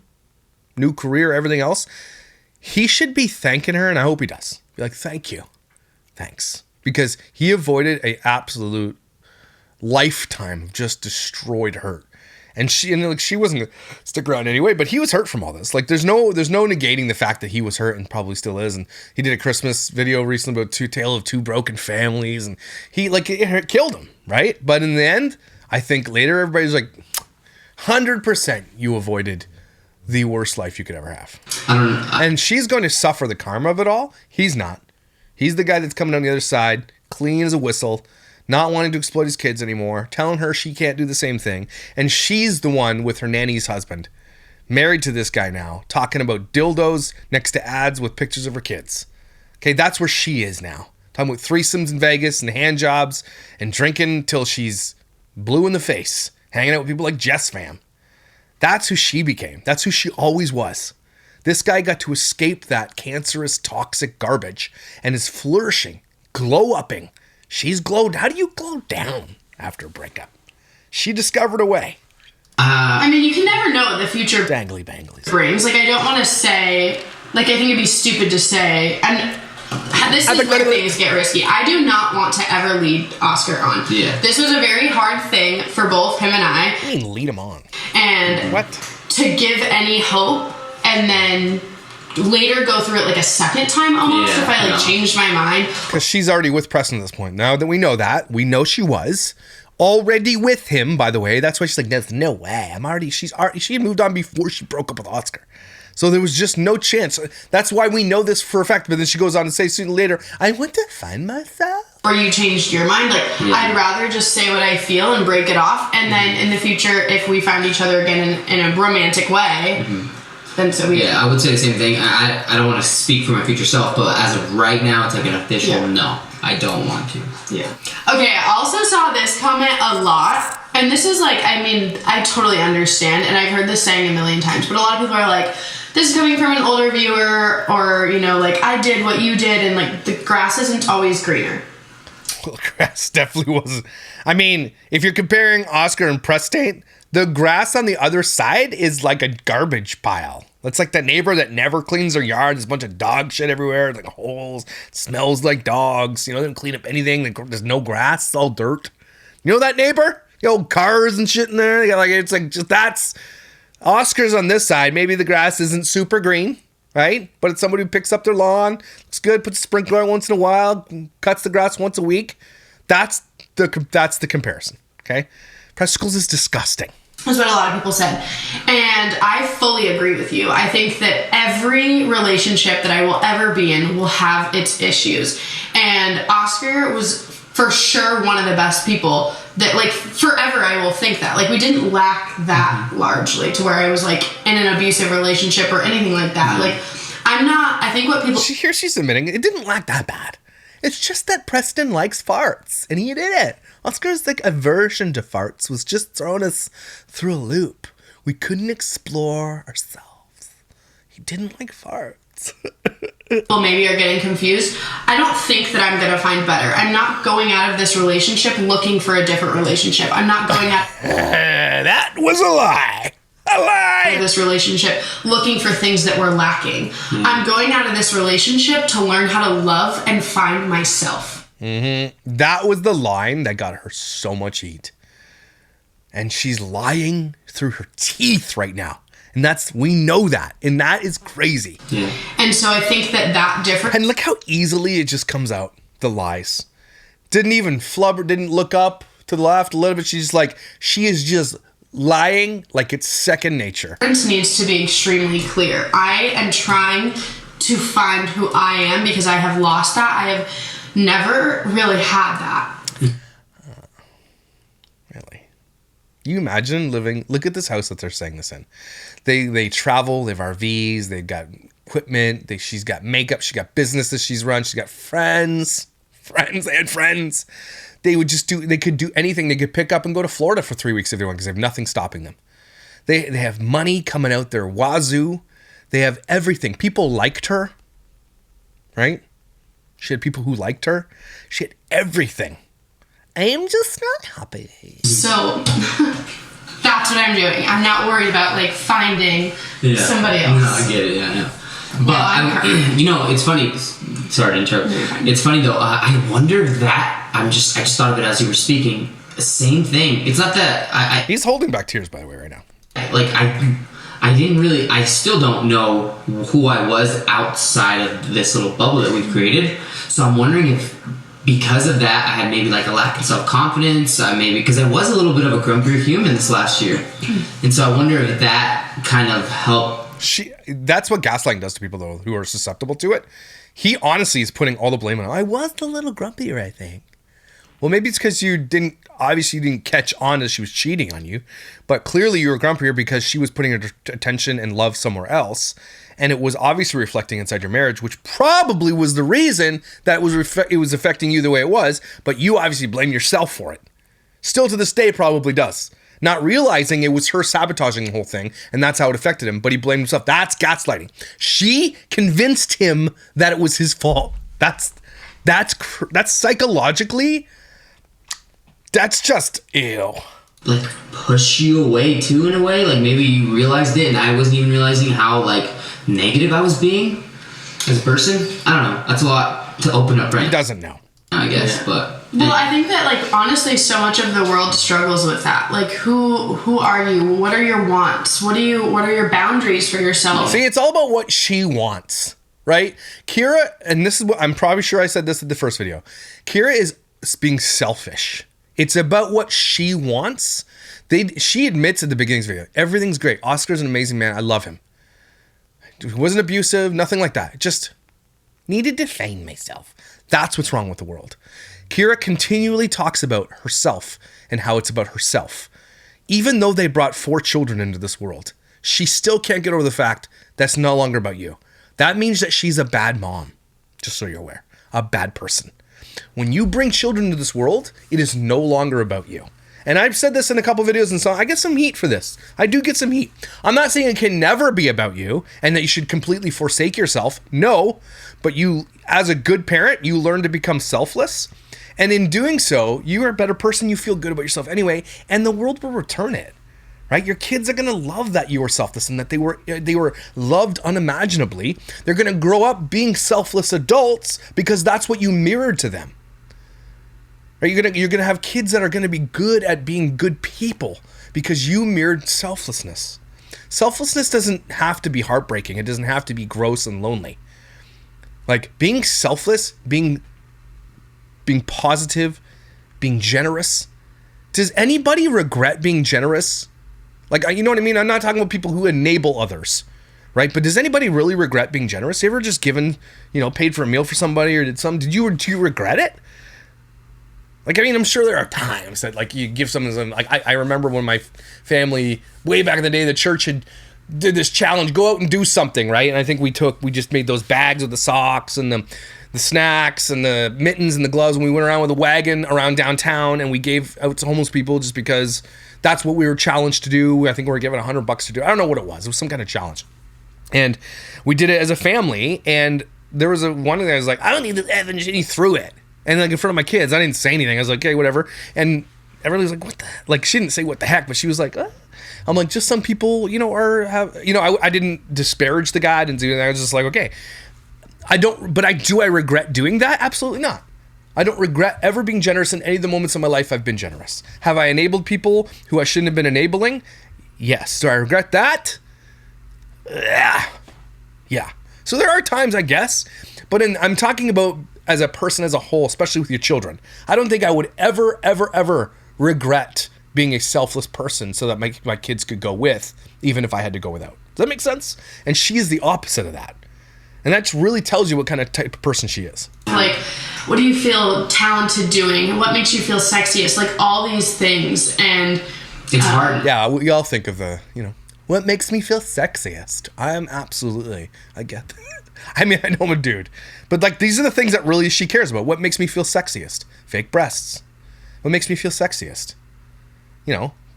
S1: new career, everything else. He should be thanking her, and I hope he does. Be like, thank you. Thanks. Because he avoided an absolute lifetime of just destroyed hurt. And she wasn't gonna stick around anyway, but he was hurt from all this. Like, there's no negating the fact that he was hurt, and probably still is. And he did a Christmas video recently about tale of two broken families, and it killed him, right? But in the end, I think later everybody's like, 100% you avoided the worst life you could ever have. And she's going to suffer the karma of it all. He's not. He's the guy that's coming on the other side, clean as a whistle, not wanting to exploit his kids anymore, telling her she can't do the same thing. And she's the one with her nanny's husband, married to this guy now, talking about dildos next to ads with pictures of her kids. Okay, that's where she is now. Talking about threesomes in Vegas and hand jobs and drinking till she's blue in the face, hanging out with people like Jess Fam. That's who she became. That's who she always was. This guy got to escape that cancerous, toxic garbage and is flourishing, glow-upping. She's glowed. How do you glow down after a breakup? She discovered a way.
S3: I mean, you can never know what the future
S1: Dangly banglies
S3: brings. Like, I don't want to say, like, I think it'd be stupid to say, and this is where things get risky. I do not want to ever lead Oscar on.
S2: Yeah.
S3: This was a very hard thing for both him and I.
S1: I mean, lead him on.
S3: And
S1: what?
S3: To give any hope and then later go through it like a second time almost if I changed my mind.
S1: Because she's already with Preston at this point. Now that we know she was already with him, by the way. That's why she's like, there's no way. She had moved on before she broke up with Oscar. So there was just no chance. That's why we know this for a fact. But then she goes on to say soon later, I want to find myself.
S3: Or you changed your mind. Like, I'd rather just say what I feel and break it off. And then in the future, if we find each other again in a romantic way, then so we...
S2: Yeah, I would say the same thing. I don't want to speak for my future self, but as of right now, it's like an official no. I don't want to.
S3: Yeah. Okay, I also saw this comment a lot. And this is like, I mean, I totally understand. And I've heard this saying a million times. But a lot of people are like, this is coming from an older viewer. Or, you know, like, I did what you did. And, like, the grass isn't always greener.
S1: Well, the grass definitely wasn't. I mean, if you're comparing Oscar and Prestate, the grass on the other side is like a garbage pile. It's like that neighbor that never cleans their yard. There's a bunch of dog shit everywhere, like holes, smells like dogs. You know, they don't clean up anything. There's no grass. It's all dirt. You know that neighbor? You know, cars and shit in there. They got it's like just that's Oscar's on this side. Maybe the grass isn't super green, right? But it's somebody who picks up their lawn, looks good, puts a sprinkler on once in a while, cuts the grass once a week. That's the comparison. Okay, Presticles is disgusting.
S3: is what a lot of people said. And I fully agree with you. I think that every relationship that I will ever be in will have its issues. And Oscar was for sure one of the best people that, like, forever I will think that. Like, we didn't lack that largely to where I was, like, in an abusive relationship or anything like that. Like, I think what people...
S1: Here she's admitting it didn't lack that bad. It's just that Preston likes farts, and he did it. Oscar's, like, aversion to farts was just throwing us through a loop. We couldn't explore ourselves. He didn't like farts.
S3: People maybe are getting confused. I don't think that I'm going to find better. I'm not going out of this relationship looking for a different relationship. I'm not going out...
S1: That was a lie. A lie.
S3: This relationship looking for things that were lacking. I'm going out of this relationship to learn how to love and find myself.
S1: That was the line that got her so much heat. And she's lying through her teeth right now. And we know that. And that is crazy.
S2: Yeah.
S3: And so I think that difference...
S1: And look how easily it just comes out, the lies. Didn't even flubber, didn't look up to the left a little bit. She's like, she is just lying like it's second nature.
S3: Needs to be extremely clear. I am trying to find who I am because I have lost that. I have never really had that.
S1: Really? You imagine living... Look at this house that they're saying this in. They travel, they have RVs, they've got equipment, she's got makeup, she got businesses she's run, she's got friends, they had friends. They could do anything. They could pick up and go to Florida for 3 weeks if they want because they have nothing stopping them. They have money coming out their wazoo. They have everything. People liked her, right? She had people who liked her. She had everything. I am just not happy.
S3: So... That's what I'm doing. I'm not worried about, like, finding somebody else.
S2: No, I get it. Yeah, I know. But you know, it's funny. Sorry to interrupt. It's funny though. I wonder that I just thought of it as you were speaking. Same thing. It's not that
S1: He's holding back tears, by the way, right now.
S2: Like I didn't really. I still don't know who I was outside of this little bubble that we've created. So I'm wondering if, because of that, I had maybe like a lack of self-confidence, maybe because I was a little bit of a grumpier human this last year. And so I wonder if that kind of helped.
S1: That's what gaslighting does to people, though, who are susceptible to it. He honestly is putting all the blame on, I was a little grumpier, I think. Well, maybe it's because you didn't catch on as she was cheating on you, but clearly you were grumpier because she was putting her attention and love somewhere else. And it was obviously reflecting inside your marriage, which probably was the reason that it was affecting you the way it was. But you obviously blame yourself for it. Still to this day, probably does. Not realizing it was her sabotaging the whole thing, and that's how it affected him. But he blamed himself. That's gaslighting. She convinced him that it was his fault. That's psychologically. That's just ew.
S2: Like push you away too, in a way. Like maybe you realized it, and I wasn't even realizing how like negative I was being as a person. I don't know. That's a lot to open up right now.
S1: He doesn't know,
S2: I guess, but
S3: well, I think that like honestly, so much of the world struggles with that. Like, who are you? What are your wants? What are your boundaries for yourself?
S1: See, it's all about what she wants, right? Kyra, and this is what I'm probably sure I said this in the first video. Kyra is being selfish. It's about what she wants. She admits at the beginning of the video, everything's great. Oscar's an amazing man. I love him. He wasn't abusive, nothing like that. Just needed to find myself. That's what's wrong with the world. Kyra continually talks about herself and how it's about herself. Even though they brought 4 children into this world, she still can't get over the fact that's no longer about you. That means that she's a bad mom, just so you're aware. A bad person. When you bring children into this world, it is no longer about you. And I've said this in a couple videos, and so I get some heat for this. I do get some heat. I'm not saying it can never be about you and that you should completely forsake yourself. No, but you, as a good parent, you learn to become selfless. And in doing so, you are a better person. You feel good about yourself anyway, and the world will return it. Right? Your kids are going to love that you were selfless and that they were loved unimaginably. They're going to grow up being selfless adults because that's what you mirrored to them. Right? You're going to have kids that are going to be good at being good people because you mirrored selflessness. Selflessness doesn't have to be heartbreaking. It doesn't have to be gross and lonely. Like being selfless, being positive, being generous. Does anybody regret being generous? Like, you know what I mean? I'm not talking about people who enable others, right? But does anybody really regret being generous? You ever just given, paid for a meal for somebody or do you regret it? Like, I mean, I'm sure there are times that, like, you give someone some, like, I remember when my family, way back in the day, the church did this challenge, go out and do something, right? And I think we just made those bags with the socks and the snacks and the mittens and the gloves, and we went around with a wagon around downtown, and we gave out to homeless people just because that's what we were challenged to do. I think we were given $100 to do. I don't know what it was. It was some kind of challenge. And we did it as a family, and there was one of them that was like, I don't need this, and he threw it. And like in front of my kids, I didn't say anything. I was like, okay, whatever. And everybody was like, what the heck? Like, she didn't say what the heck, but she was like, I'm like, just some people, I didn't disparage the guy. I didn't do that. I was just like, okay. Do I regret doing that? Absolutely not. I don't regret ever being generous in any of the moments of my life I've been generous. Have I enabled people who I shouldn't have been enabling? Yes. Do I regret that? Yeah. So there are times, I guess, but I'm talking about as a person as a whole, especially with your children. I don't think I would ever regret being a selfless person so that my kids could go with, even if I had to go without. Does that make sense? And she is the opposite of that. And that really tells you what kind of type of person she is. Like,
S3: what do you feel talented doing? What makes you feel sexiest? Like, all these things. And
S2: it's hard.
S1: Yeah, we all think of what makes me feel sexiest? I get that. I mean, I know I'm a dude. But, like, these are the things that really she cares about. What makes me feel sexiest? Fake breasts. What makes me feel sexiest?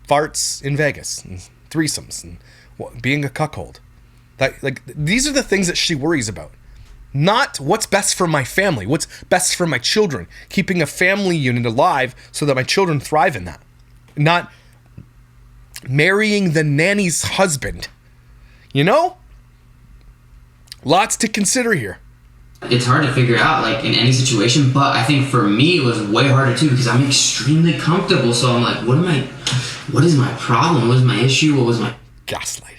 S1: Farts in Vegas. And threesomes. And being a cuckold. Like, these are the things that she worries about. Not what's best for my family. What's best for my children. Keeping a family unit alive so that my children thrive in that. Not marrying the nanny's husband. Lots to consider here.
S2: It's hard to figure out, like, in any situation, but I think for me it was way harder too because I'm extremely comfortable. So I'm like, what is my problem? What is my issue? What was my...
S1: Gaslighting.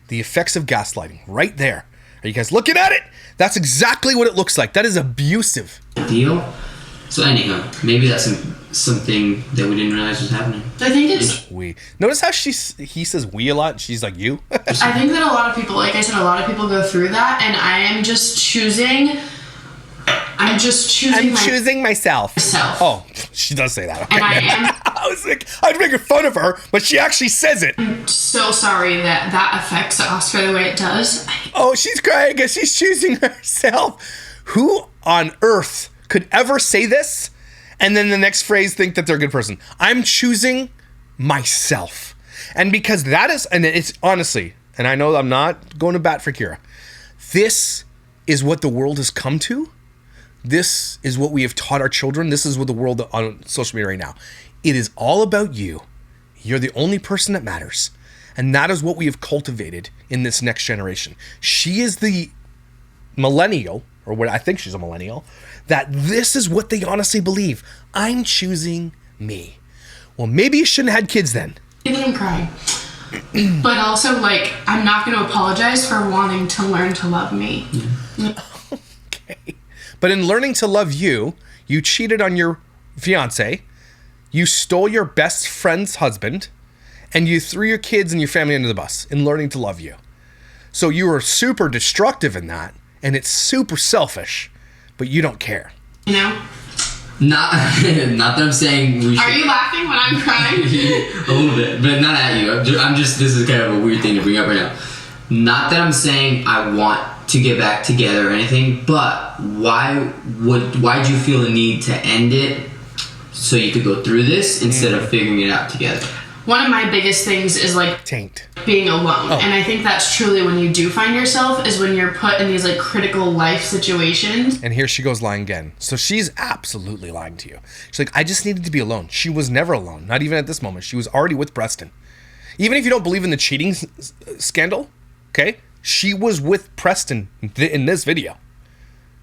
S1: The effects of gaslighting. Right there. Are you guys looking at it? That's exactly what it looks like. That is abusive.
S2: Deal? So anyhow, maybe that's something that we didn't realize was happening.
S3: I think it's...
S1: We. Notice how he says we a lot and she's like you?
S3: I think that a lot of people, like I said, a lot of people go through that, and I am just choosing... I'm choosing
S1: myself. Oh, she does say that. Okay.
S3: And I am...
S1: I was like, I'd make fun of her, but she actually says it.
S3: I'm so sorry that affects Oscar the way it does.
S1: Oh, she's crying because she's choosing herself. Who on earth could ever say this and then the next phrase think that they're a good person? I'm choosing myself. And because that is, and it's honestly, and I know I'm not going to bat for Kyra, this is what the world has come to. This is what we have taught our children. This is what the world on social media right now. It is all about you. You're the only person that matters. And that is what we have cultivated in this next generation. She is the millennial, or what I think she's a millennial, that this is what they honestly believe. I'm choosing me. Well, maybe you shouldn't have had kids then.
S3: Even I'm crying. But also, like, I'm not going to apologize for wanting to learn to love me.
S1: Okay. But in learning to love you, you cheated on your fiance, you stole your best friend's husband, and you threw your kids and your family under the bus in learning to love you. So you were super destructive in that, and it's super selfish, but you don't care.
S2: Not that I'm saying we should...
S3: Are you laughing when I'm crying?
S2: A little bit, but not at you. I'm just, this is kind of a weird thing to bring up right now. Not that I'm saying I want to get back together or anything, but why'd you feel the need to end it so you could go through this instead of figuring it out together?
S3: One of my biggest things is like being alone. And I think that's truly when you do find yourself is when you're put in these like critical life situations.
S1: And here she goes lying again. So she's absolutely lying to you. She's like, I just needed to be alone. She was never alone. Not even at this moment. She was already with Preston. Even if you don't believe in the cheating scandal, okay? She was with Preston in this video.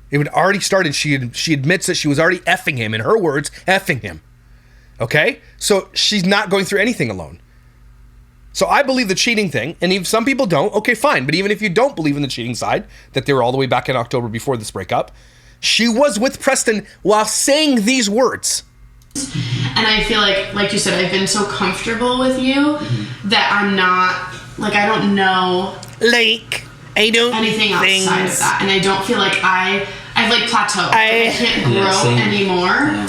S1: It had already started. She admits that she was already effing him. In her words, effing him. Okay? So she's not going through anything alone. So I believe the cheating thing, and if some people don't, okay, fine. But even if you don't believe in the cheating side, that they were all the way back in October before this breakup, she was with Preston while saying these words.
S3: And I feel like you said, I've been so comfortable with you that I'm not, like, I don't know
S1: Like, I don't
S3: anything outside of that. And I don't feel like I've like plateaued. I can't grow anymore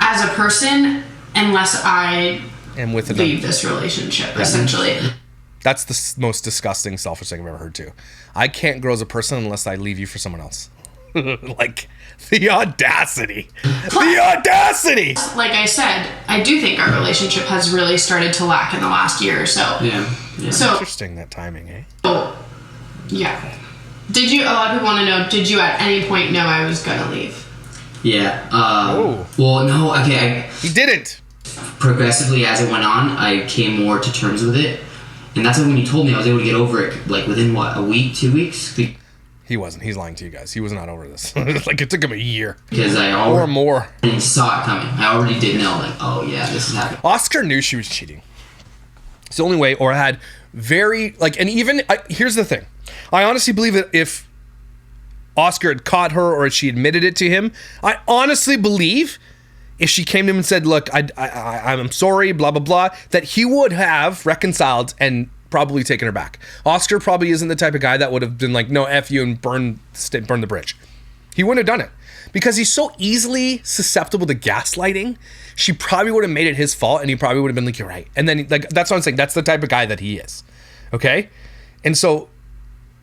S3: as a person unless I leave this relationship, essentially.
S1: That's the most disgusting, selfish thing I've ever heard too. I can't grow as a person unless I leave you for someone else. Like, the audacity. The audacity!
S3: Like I said, I do think our relationship has really started to lack in the last year or so.
S2: Yeah.
S3: So
S1: interesting, that timing, eh?
S3: Oh, yeah. Did you, a lot of people want to know, did you at any point know I was going to leave?
S2: Yeah. Well, no, okay.
S1: He didn't.
S2: Progressively, as it went on, I came more to terms with it. And that's when you told me I was able to get over it, like, within, what, a week, 2 weeks?
S1: He wasn't. He's lying to you guys. He was not over this. Like, it took him a year.
S2: Because I already...
S1: Or more.
S2: And saw it coming. I already did know, like, oh, yeah, this is happening.
S1: Oscar knew she was cheating. It's the only way, or had very, like, and even, here's the thing. I honestly believe that if Oscar had caught her or if she admitted it to him, I honestly believe if she came to him and said, look, I'm sorry, blah, blah, blah, that he would have reconciled and probably taken her back. Oscar probably isn't the type of guy that would have been like, no, F you and burn the bridge. He wouldn't have done it. Because he's so easily susceptible to gaslighting, she probably would have made it his fault and he probably would have been like, you're right. And then, like, that's what I'm saying. That's the type of guy that he is. Okay? And so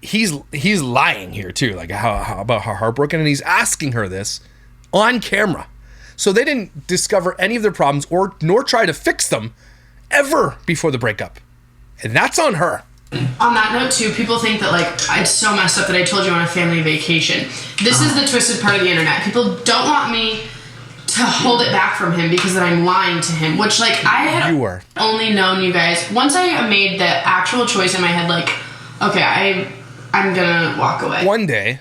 S1: he's lying here too, like how about how heartbroken, and he's asking her this on camera. So they didn't discover any of their problems nor try to fix them ever before the breakup. And that's on her.
S3: On that note too, people think that, like, it's so messed up that I told you on a family vacation. This is the twisted part of the internet. People don't want me to hold it back from him because that I'm lying to him, which, like, I had only known you guys. Once I made the actual choice in my head, like, okay, I'm gonna walk away.
S1: One day,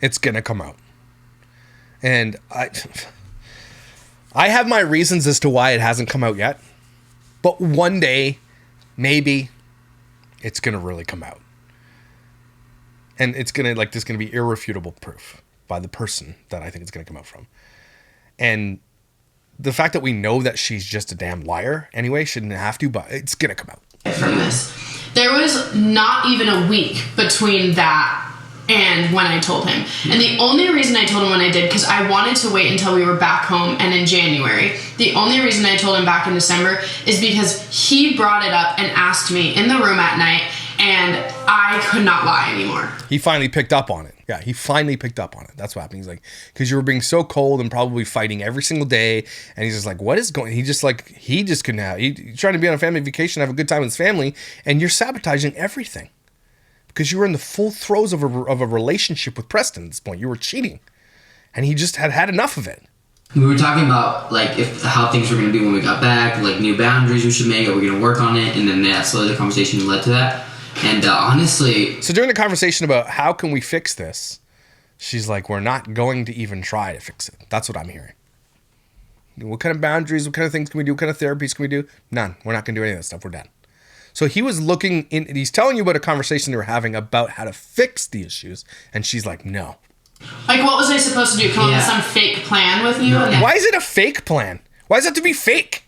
S1: it's gonna come out. And I have my reasons as to why it hasn't come out yet. But one day, maybe, it's gonna really come out. And it's gonna, like, there's gonna be irrefutable proof by the person that I think it's gonna come out from. And the fact that we know that she's just a damn liar anyway, shouldn't have to, but it's gonna come out.
S3: From this. There was not even a week between that and when I told him. And the only reason I told him when I did, because I wanted to wait until we were back home and in January. The only reason I told him back in December is because he brought it up and asked me in the room at night, and I could not lie anymore.
S1: He finally picked up on it. Yeah, he finally picked up on it. That's what happened. He's like, because you were being so cold and probably fighting every single day. And he's just like, what is going on? He just couldn't have, he's trying to be on a family vacation, have a good time with his family, and you're sabotaging everything. Because you were in the full throes of a relationship with Preston at this point. You were cheating. And he just had enough of it.
S2: We were talking about, like, how things were going to be when we got back, like, new boundaries we should make, are we going to work on it? And then slowly the conversation led to that. And honestly...
S1: So during the conversation about how can we fix this, she's like, we're not going to even try to fix it. That's what I'm hearing. What kind of boundaries, what kind of things can we do? What kind of therapies can we do? None. We're not going to do any of that stuff. We're done. So he was looking in, he's telling you about a conversation they were having about how to fix the issues. And she's like, no.
S3: Like, what was I supposed to do? Come up with some fake plan with you?
S2: No.
S1: Why is it a fake plan? Why does it have to be fake?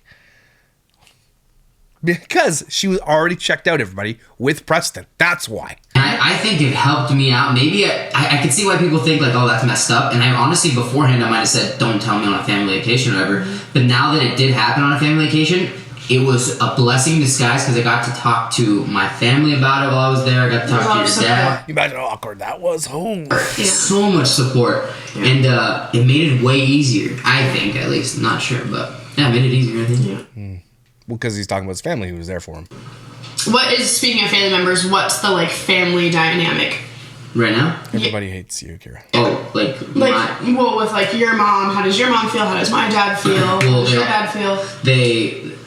S1: Because she was already checked out, everybody, with Preston. That's why.
S2: I think it helped me out. Maybe I could see why people think, like, oh, that's messed up. And I honestly, beforehand, I might have said, don't tell me on a family vacation or whatever. But now that it did happen on a family vacation, it was a blessing in disguise because I got to talk to my family about it while I was there. I got to talk to your dad.
S1: You imagine how awkward that was. Oh.
S2: Yeah. So much support. Yeah. And it made it way easier, I think, at least. Not sure, but yeah, it made it easier, I think. Yeah.
S1: Well, because he's talking about his family who was there for him.
S3: What is, speaking of family members, what's the, like, family dynamic?
S2: Right now?
S1: Everybody hates you, Kyra.
S2: Oh,
S3: with, like, your mom, how does your mom feel? How does my dad feel? How does your dad feel?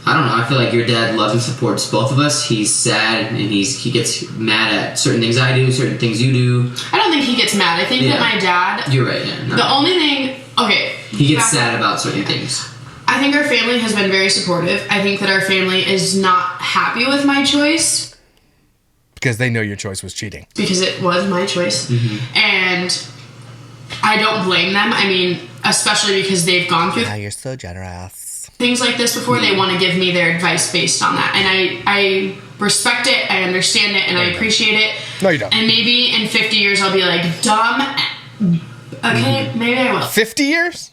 S2: I don't know, I feel like your dad loves and supports both of us. He's sad, and he gets mad at certain things I do, certain things you do.
S3: I don't think he gets mad. I think that my dad...
S2: You're right, yeah. No.
S3: The only thing... Okay.
S2: He gets sad about certain things.
S3: I think our family has been very supportive. I think that our family is not happy with my choice.
S1: Because they know your choice was cheating.
S3: Because it was my choice. Mm-hmm. And I don't blame them. I mean, especially because they've gone through
S1: you're so generous.
S3: things like this before. They want to give me their advice based on that, and I respect it, I understand it, and I appreciate it.
S1: No, you don't.
S3: And maybe in 50 years I'll be like, dumb. Okay, maybe I will.
S1: 50 years?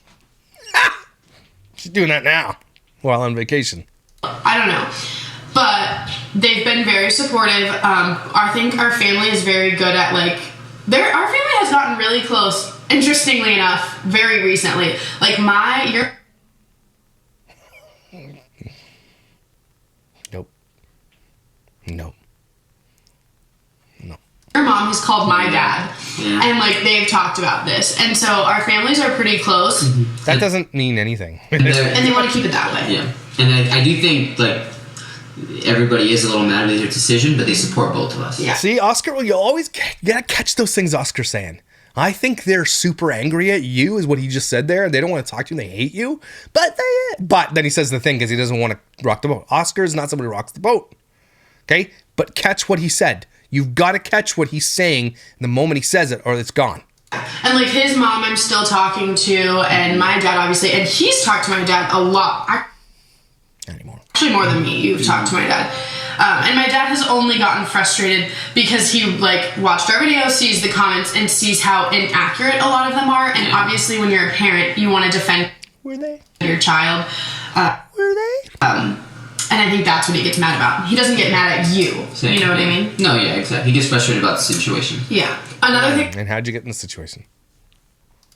S1: She's doing that now while on vacation.
S3: I don't know. But they've been very supportive. I think our family is very good at, like, our family has gotten really close, interestingly enough, very recently. Like,
S1: Nope.
S3: your mom has called my dad, and, like, they've talked about this. And so our families are pretty close.
S1: Mm-hmm. That doesn't mean anything.
S3: And they want to keep it that way.
S2: Yeah. And I do think, like, everybody is a little mad at their decision, but they support both of us.
S3: Yeah.
S1: See, Oscar, well, you gotta catch those things Oscar's saying. I think they're super angry at you, is what he just said there. They don't want to talk to you and they hate you. But then he says the thing because he doesn't want to rock the boat. Oscar is not somebody who rocks the boat. Okay? But catch what he said. You've got to catch what he's saying the moment he says it, or it's gone.
S3: And, like, his mom I'm still talking to, and my dad, obviously. And he's talked to my dad a lot.
S1: Anymore.
S3: Actually, more than me. You've talked to my dad. And my dad has only gotten frustrated because he, like, watched our videos, sees the comments, and sees how inaccurate a lot of them are. And obviously, when you're a parent, you want to defend your child.
S1: Were they?
S3: And I think that's what he gets mad about. He doesn't get mad at you.
S2: Same.
S3: You know what I mean?
S2: No, yeah, exactly. He gets frustrated about the situation.
S3: Yeah. Another thing
S1: And how'd you get in this situation?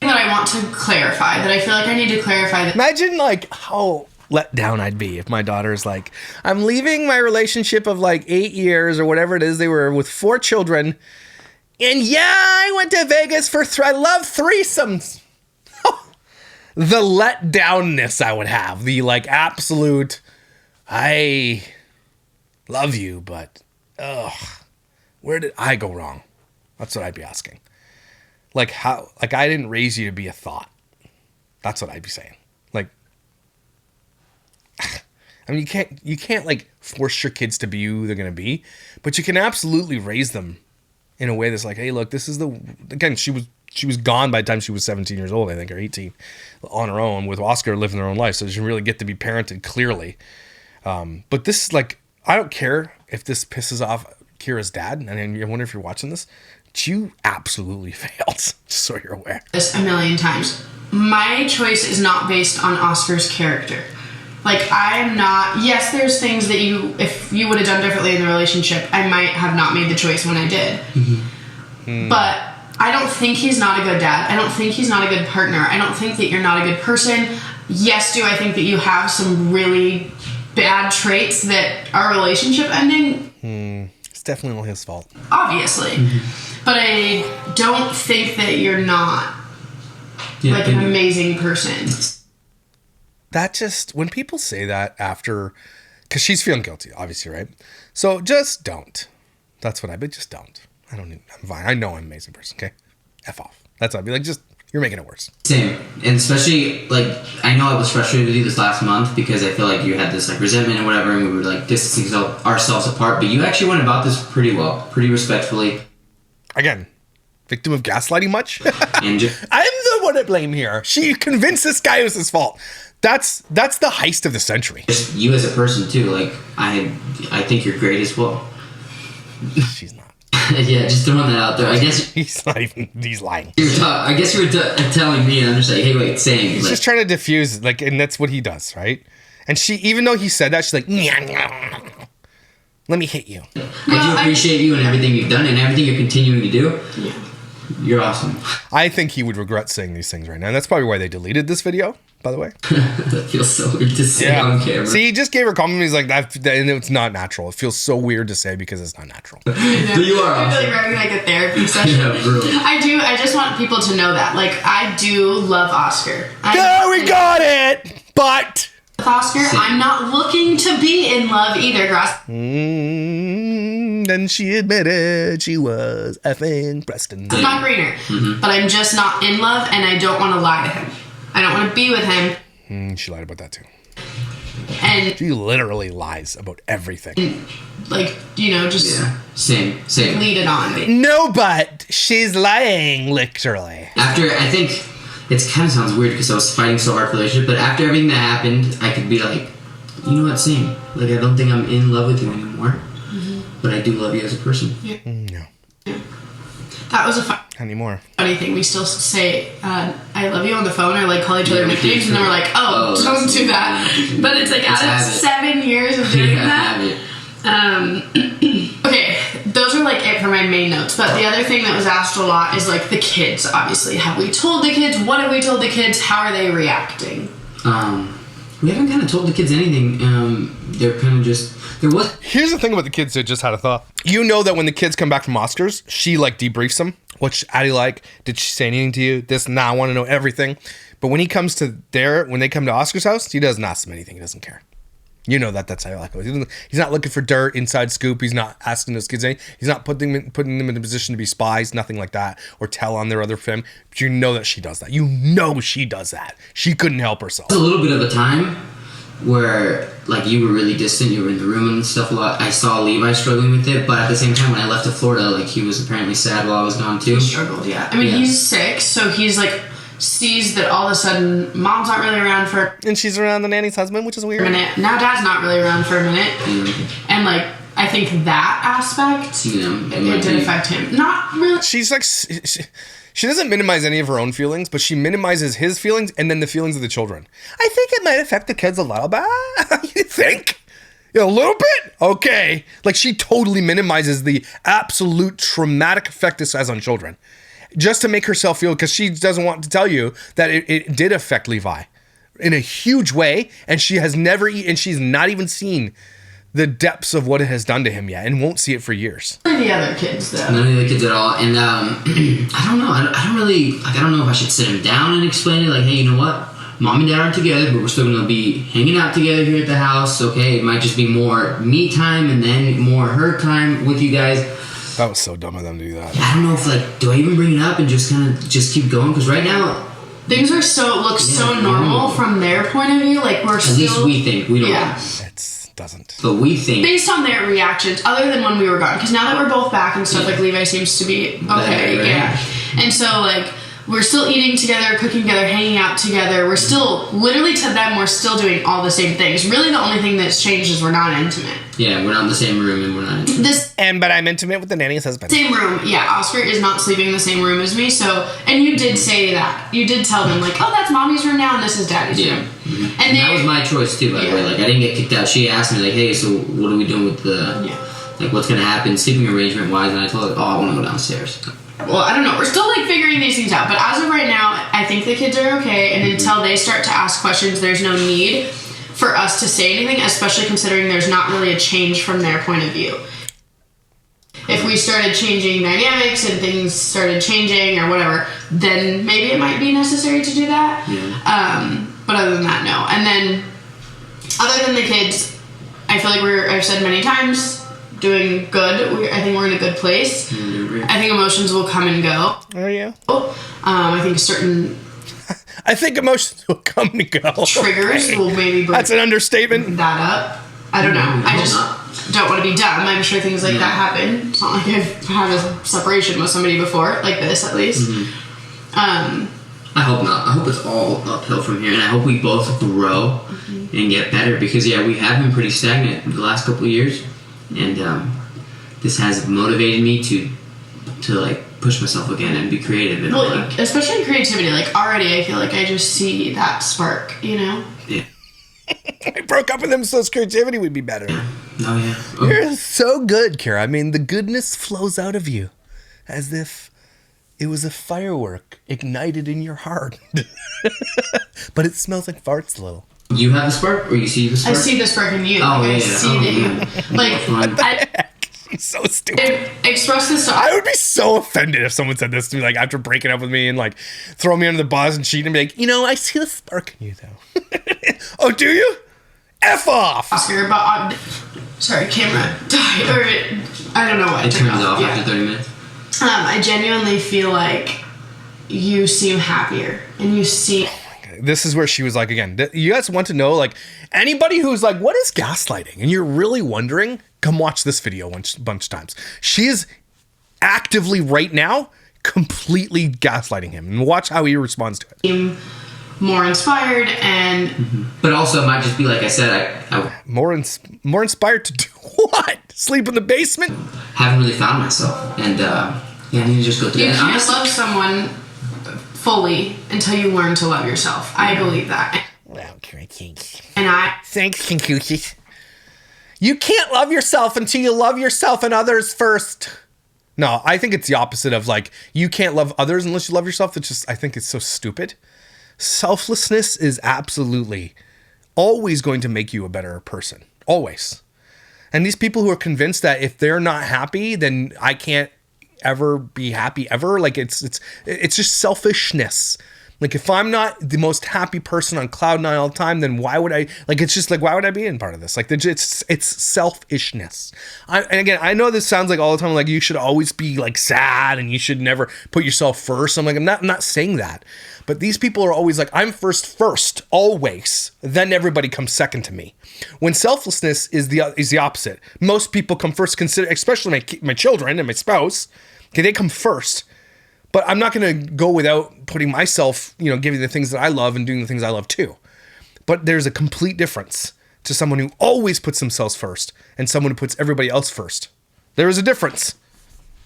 S3: that I want to clarify, that I feel like I need to clarify. That
S1: Imagine, like, how let down I'd be if my daughter's like, I'm leaving my relationship of, like, 8 years or whatever it is they were with 4 children. And yeah, I went to Vegas for I love threesomes. The letdownness I would have. The, like, absolute, I love you, but, where did I go wrong? That's what I'd be asking. Like, how, like, I didn't raise you to be a thought. That's what I'd be saying. Like, I mean, you can't like force your kids to be who they're going to be, but you can absolutely raise them in a way that's like, hey, look, this is again, she was gone by the time she was 17 years old, I think, or 18, on her own, with Oscar living their own life. So she didn't really get to be parented clearly. But this is like, I don't care if this pisses off Kyra's dad, and I wonder if you're watching this. You absolutely failed, just so you're aware.
S3: this a million times. My choice is not based on Oscar's character. Like, I'm not, yes, there's things that if you would have done differently in the relationship, I might have not made the choice when I did. Mm-hmm. But I don't think he's not a good dad. I don't think he's not a good partner. I don't think that you're not a good person. Yes, do I think that you have some really bad traits that are relationship ending?
S1: It's definitely not his fault.
S3: Obviously. Mm-hmm. But I don't think that you're not like an amazing person.
S1: That just, when people say that after, because she's feeling guilty, obviously, right? So just don't. That's what just don't. I'm fine. I know I'm an amazing person, okay? F off. That's what I'd be like, just, you're making it worse.
S2: Same. And especially, like, I know I was frustrated with you this last month because I feel like you had this, like, resentment or whatever, and we were, like, distancing ourselves apart, but you actually went about this pretty well, pretty respectfully.
S1: Again, victim of gaslighting much?
S2: And
S1: I'm the one to blame here. She convinced this guy it was his fault. That's the heist of the century.
S2: just you as a person, too. Like, I think you're great as well.
S1: She's not.
S2: Yeah, just throwing that out there. I guess
S1: He's not even, he's lying.
S2: I guess you were telling me, and I'm just like, hey, wait, saying.
S1: He's
S2: like,
S1: just trying to diffuse, like, and that's what he does, right? And she, even though he said that, she's like, let me hit you.
S2: I do appreciate you and everything you've done and everything you're continuing to do.
S3: Yeah.
S2: You're awesome.
S1: I think he would regret saying these things right now. And that's probably why they deleted this video, by the way.
S2: That feels so weird to say on camera.
S1: See, he just gave her a compliment. He's like, and it's not natural. It feels so weird to say because it's not natural.
S2: But you are
S3: I feel
S2: awesome.
S3: like we're having like a therapy session.
S2: Yeah, really.
S3: I just want people to know that. Like, I do love Oscar.
S1: Yeah, we got it! But...
S3: With Oscar, I'm not looking to be in love either, Gross.
S1: Then she admitted she was effing Preston.
S3: It's not greener. Mm-hmm. But I'm just not in love, and I don't want to lie to him. I don't want to be with him.
S1: She lied about that too.
S3: And
S1: She literally lies about everything.
S3: like, you know, just
S2: Same.
S3: lead it on.
S1: No, but she's lying, literally.
S2: After, I think, it kind of sounds weird because I was fighting so hard for the relationship, but after everything that happened, I could be like, you know what, same. Like, I don't think I'm in love with you anymore, but I do love you as a person.
S3: Yeah.
S1: No.
S3: Yeah. That was a
S1: Anymore.
S3: funny thing. We still say I love you on the phone or like call each other nicknames, and then we're like, don't do that. But it's like out of 7 years of doing that. Okay, those are like it for my main notes. But the other thing that was asked a lot is like the kids. Obviously, have we told the kids? What have we told the kids? How are they reacting?
S2: We haven't kind of told the kids anything. They're kind of just.
S1: Here's the thing about the kids that just had a thought. You know that when the kids come back from Oscars, she like debriefs them. What's Addie like? Did she say anything to you? This, I want to know everything. But when he comes to when they come to Oscar's house, he doesn't ask them anything. He doesn't care. You know that's how I like it. He's not looking for dirt, inside scoop. He's not asking those kids anything. He's not putting them in a position to be spies, nothing like that, or tell on their other film. But you know that she does that. You know she does that. She couldn't help herself.
S2: There's a little bit of a time where like you were really distant, you were in the room and stuff a lot. I saw Levi struggling with it, but at the same time when I left to Florida, like he was apparently sad while I was gone too.
S3: He struggled, yeah. I mean, he's 6, so he's like sees that all of a sudden mom's not really around for
S1: and she's around the nanny's husband, which is weird.
S3: a minute. Now dad's not really around for a minute. And like I think that aspect it did affect him. Not really.
S1: She's like she doesn't minimize any of her own feelings, but she minimizes his feelings and then the feelings of the children. I think it might affect the kids a little bit. You think? A little bit? Okay. Like she totally minimizes the absolute traumatic effect this has on children. Just to make herself feel, because she doesn't want to tell you that it did affect Levi in a huge way, and she has never, and she's not even seen the depths of what it has done to him yet, and won't see it for years.
S3: None of the other kids, though.
S2: None of the kids at all, and I don't know. I don't know if I should sit him down and explain it. Like, hey, you know what? Mom and Dad aren't together, but we're still gonna be hanging out together here at the house. Okay, it might just be more me time and then more her time with you guys.
S1: That was so dumb of them to do that.
S2: I don't know if like, do I even bring it up and just kind of just keep going? Because right now
S3: things are look so normal from their point of view. Like we're
S2: at least we think we don't.
S3: Yeah.
S1: It doesn't.
S2: But we think
S3: based on their reactions, other than when we were gone, because now that we're both back and stuff, like Levi seems to be okay.
S2: Right.
S3: Yeah, and so like. We're still eating together, cooking together, hanging out together. We're still, literally to them, we're still doing all the same things. Really the only thing that's changed is we're not intimate.
S2: Yeah, we're not in the same room and we're not intimate.
S1: But I'm intimate with the nanny's husband.
S3: Same room, yeah. Oscar is not sleeping in the same room as me, so, and you did say that. You did tell them, like, oh, that's mommy's room now and this is daddy's room.
S2: Mm-hmm. And that was my choice too, by the way. Like, I didn't get kicked out. She asked me, like, hey, so what are we doing with like, what's going to happen sleeping arrangement wise? And I told her, oh, I want to go downstairs.
S3: Well, I don't know. We're still like figuring these things out, but as of right now, I think the kids are okay. And until they start to ask questions, there's no need for us to say anything, especially considering there's not really a change from their point of view. If we started changing dynamics and things started changing or whatever, then maybe it might be necessary to do that.
S2: Yeah.
S3: But other than that, no. And then, other than the kids, I feel like I've said many times, doing good. I think we're in a good place. I think emotions will come and go.
S1: Are you?
S3: I think certain
S1: I think emotions will come and go.
S3: triggers will maybe bring
S1: That's an understatement.
S3: that up. I don't know. I just don't want to be dumb. I'm sure things like that happen. It's not like I've had a separation with somebody before, like this at least.
S2: I hope not. I hope it's all uphill from here, and I hope we both grow and get better, because we have been pretty stagnant the last couple of years. And this has motivated me to like push myself again and be creative and all that.
S3: Especially in creativity, like already I feel like I just see that spark, you know?
S2: Yeah.
S1: I broke up with him so his creativity would be better.
S2: Oh yeah.
S1: You're so good, Kyra. I mean, the goodness flows out of you as if it was a firework ignited in your heart. But it smells like farts a little.
S2: You have the spark, or you see the spark?
S3: I see the spark in you.
S2: Oh,
S3: like,
S2: yeah.
S3: I see that you, like,
S1: She's so stupid.
S3: Express this.
S1: I would be so offended if someone said this to me, like, after breaking up with me and, like, throw me under the bus and cheating and be like, I see the spark in you, though. Oh, do you? F off!
S3: Oscar, but sorry, camera died, or I don't know what.
S2: It turns off after 30 minutes.
S3: I genuinely feel like you seem happier, and you seem...
S1: This is where she was like, again, you guys want to know, like, anybody who's like, what is gaslighting? And you're really wondering, come watch this video a bunch of times. She is actively right now completely gaslighting him. And watch how he responds to it.
S3: More inspired and...
S2: But also it might just be, like I said, I
S1: More inspired to do what? Sleep in the basement?
S2: haven't really found myself. And, I need to just go through
S3: You
S2: it.
S3: can't love someone fully until you learn to love yourself. I believe that.
S1: Well, thanks.
S3: And
S1: Thanks, Conclusive. You can't love yourself until you love yourself and others first. No, I think it's the opposite of like, you can't love others unless you love yourself. It's just, I think it's so stupid. Selflessness is absolutely always going to make you a better person. Always. And these people who are convinced that if they're not happy, then I can't ever be happy ever. Like it's just selfishness. Like if I'm not the most happy person on cloud nine all the time, then why would I, like, it's just like, why would I be in part of this? Like it's selfishness. And again, I know this sounds like all the time, like you should always be like sad and you should never put yourself first. I'm like, I'm not saying that, but these people are always like, I'm first, always. Then everybody comes second to me. When selflessness is the opposite. Most people come first, especially my children and my spouse. Okay, they come first. But I'm not going to go without putting myself, giving the things that I love and doing the things I love too. But there's a complete difference to someone who always puts themselves first and someone who puts everybody else first. There is a difference.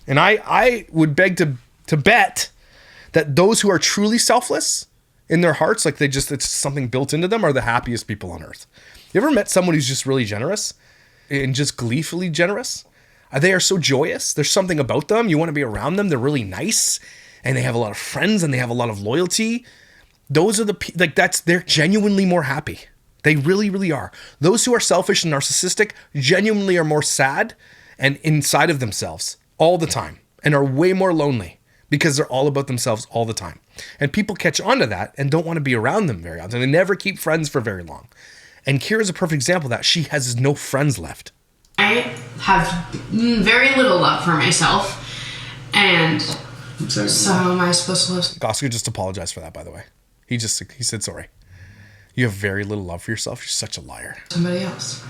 S1: And I would beg to bet that those who are truly selfless in their hearts, like it's something built into them, are the happiest people on earth. You ever met someone who's just really generous and just gleefully generous? They are so joyous. There's something about them. You want to be around them. They're really nice and they have a lot of friends and they have a lot of loyalty. Those are they're genuinely more happy. They really, really are. Those who are selfish and narcissistic genuinely are more sad and inside of themselves all the time and are way more lonely because they're all about themselves all the time. And people catch on to that and don't want to be around them very often. They never keep friends for very long. And Kyra's a perfect example of that. She has no friends left.
S3: I have very little love for myself, and so am I supposed to live?
S1: Oscar just apologized for that, by the way. He said sorry. You have very little love for yourself. You're such a liar.
S3: Somebody else.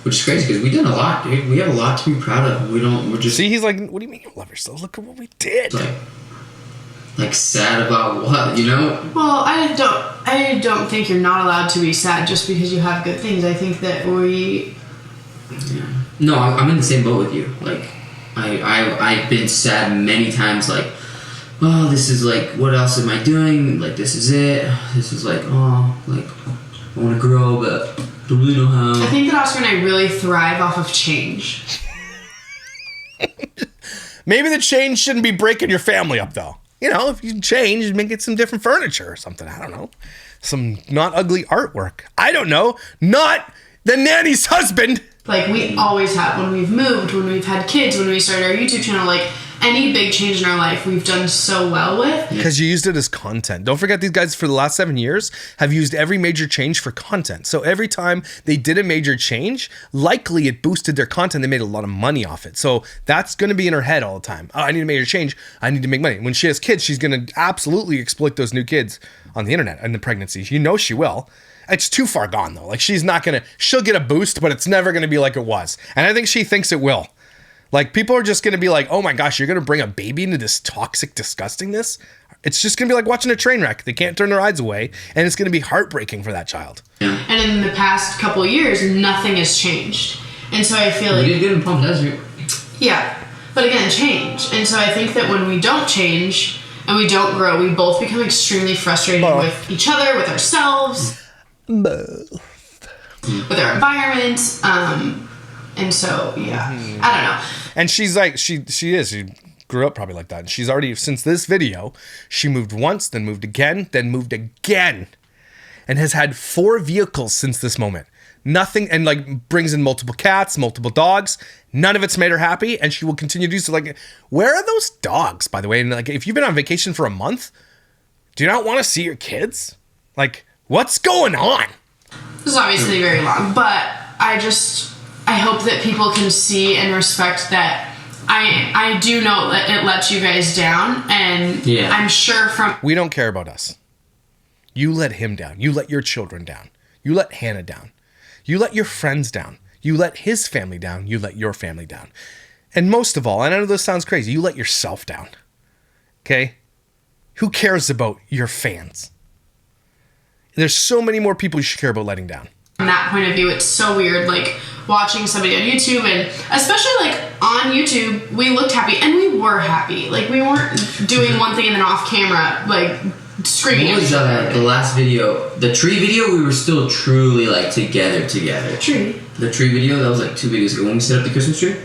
S2: Which is crazy because we've done a lot, dude. We have a lot to be proud of. We're just...
S1: See, he's like, what do you mean you love yourself? Look at what we did.
S2: Like sad about what,
S3: Well, I don't think you're not allowed to be sad just because you have good things. I think that we...
S2: Yeah. No, I'm in the same boat with you. Like, I've been sad many times, like, oh, this is like, what else am I doing? Like, this is it. This is like, oh, like, I want to grow, but don't really know how.
S3: I think that Oscar and I really thrive off of change.
S1: Maybe the change shouldn't be breaking your family up, though. If you change, make it some different furniture or something. I don't know. Some not ugly artwork. I don't know. Not the nanny's husband.
S3: Like, we always have, when we've moved, when we've had kids, when we started our YouTube channel, like, any big change in our life, we've done so well with.
S1: Because you used it as content. Don't forget, these guys, for the last 7 years, have used every major change for content. So every time they did a major change, likely it boosted their content. They made a lot of money off it. So that's going to be in her head all the time. Oh, I need a major change. I need to make money. When she has kids, she's going to absolutely exploit those new kids on the internet and the pregnancies. She will. It's too far gone, though. Like, she'll get a boost, but it's never going to be like it was. And I think she thinks it will. Like, people are just going to be like, oh my gosh, you're going to bring a baby into this toxic disgustingness? It's just going to be like watching a train wreck. They can't turn their eyes away, and it's going to be heartbreaking for that child.
S3: And in the past couple of years, nothing has changed. And so I feel like...
S2: We did good in Palm Desert.
S3: Yeah. But again, change. And so I think that when we don't change and we don't grow, we both become extremely frustrated with each other, with ourselves. With our environment, and so I don't know.
S1: And she's like, she grew up probably like that. And she's already, since this video, she moved once, then moved again, and has had 4 vehicles since this moment. Nothing, and like brings in multiple cats, multiple dogs. None of it's made her happy, and she will continue to do so. Like, where are those dogs, by the way? And like, if you've been on vacation for a month, do you not want to see your kids? Like, what's going on?
S3: This is obviously very long, but I hope that people can see and respect that I do know that it lets you guys down, and I'm sure from...
S1: We don't care about us. You let him down. You let your children down. You let Hannah down. You let your friends down. You let his family down. You let your family down. And most of all, and I know this sounds crazy, you let yourself down. Okay? Who cares about your fans? There's so many more people you should care about letting down.
S3: From that point of view, it's so weird, like watching somebody on YouTube, and especially like on YouTube, we looked happy and we were happy. Like we weren't doing one thing and then off camera, like screaming.
S2: What was the last video? The tree video, we were still truly like together.
S3: Tree.
S2: The tree video, that was like 2 videos ago when we set up the Christmas tree.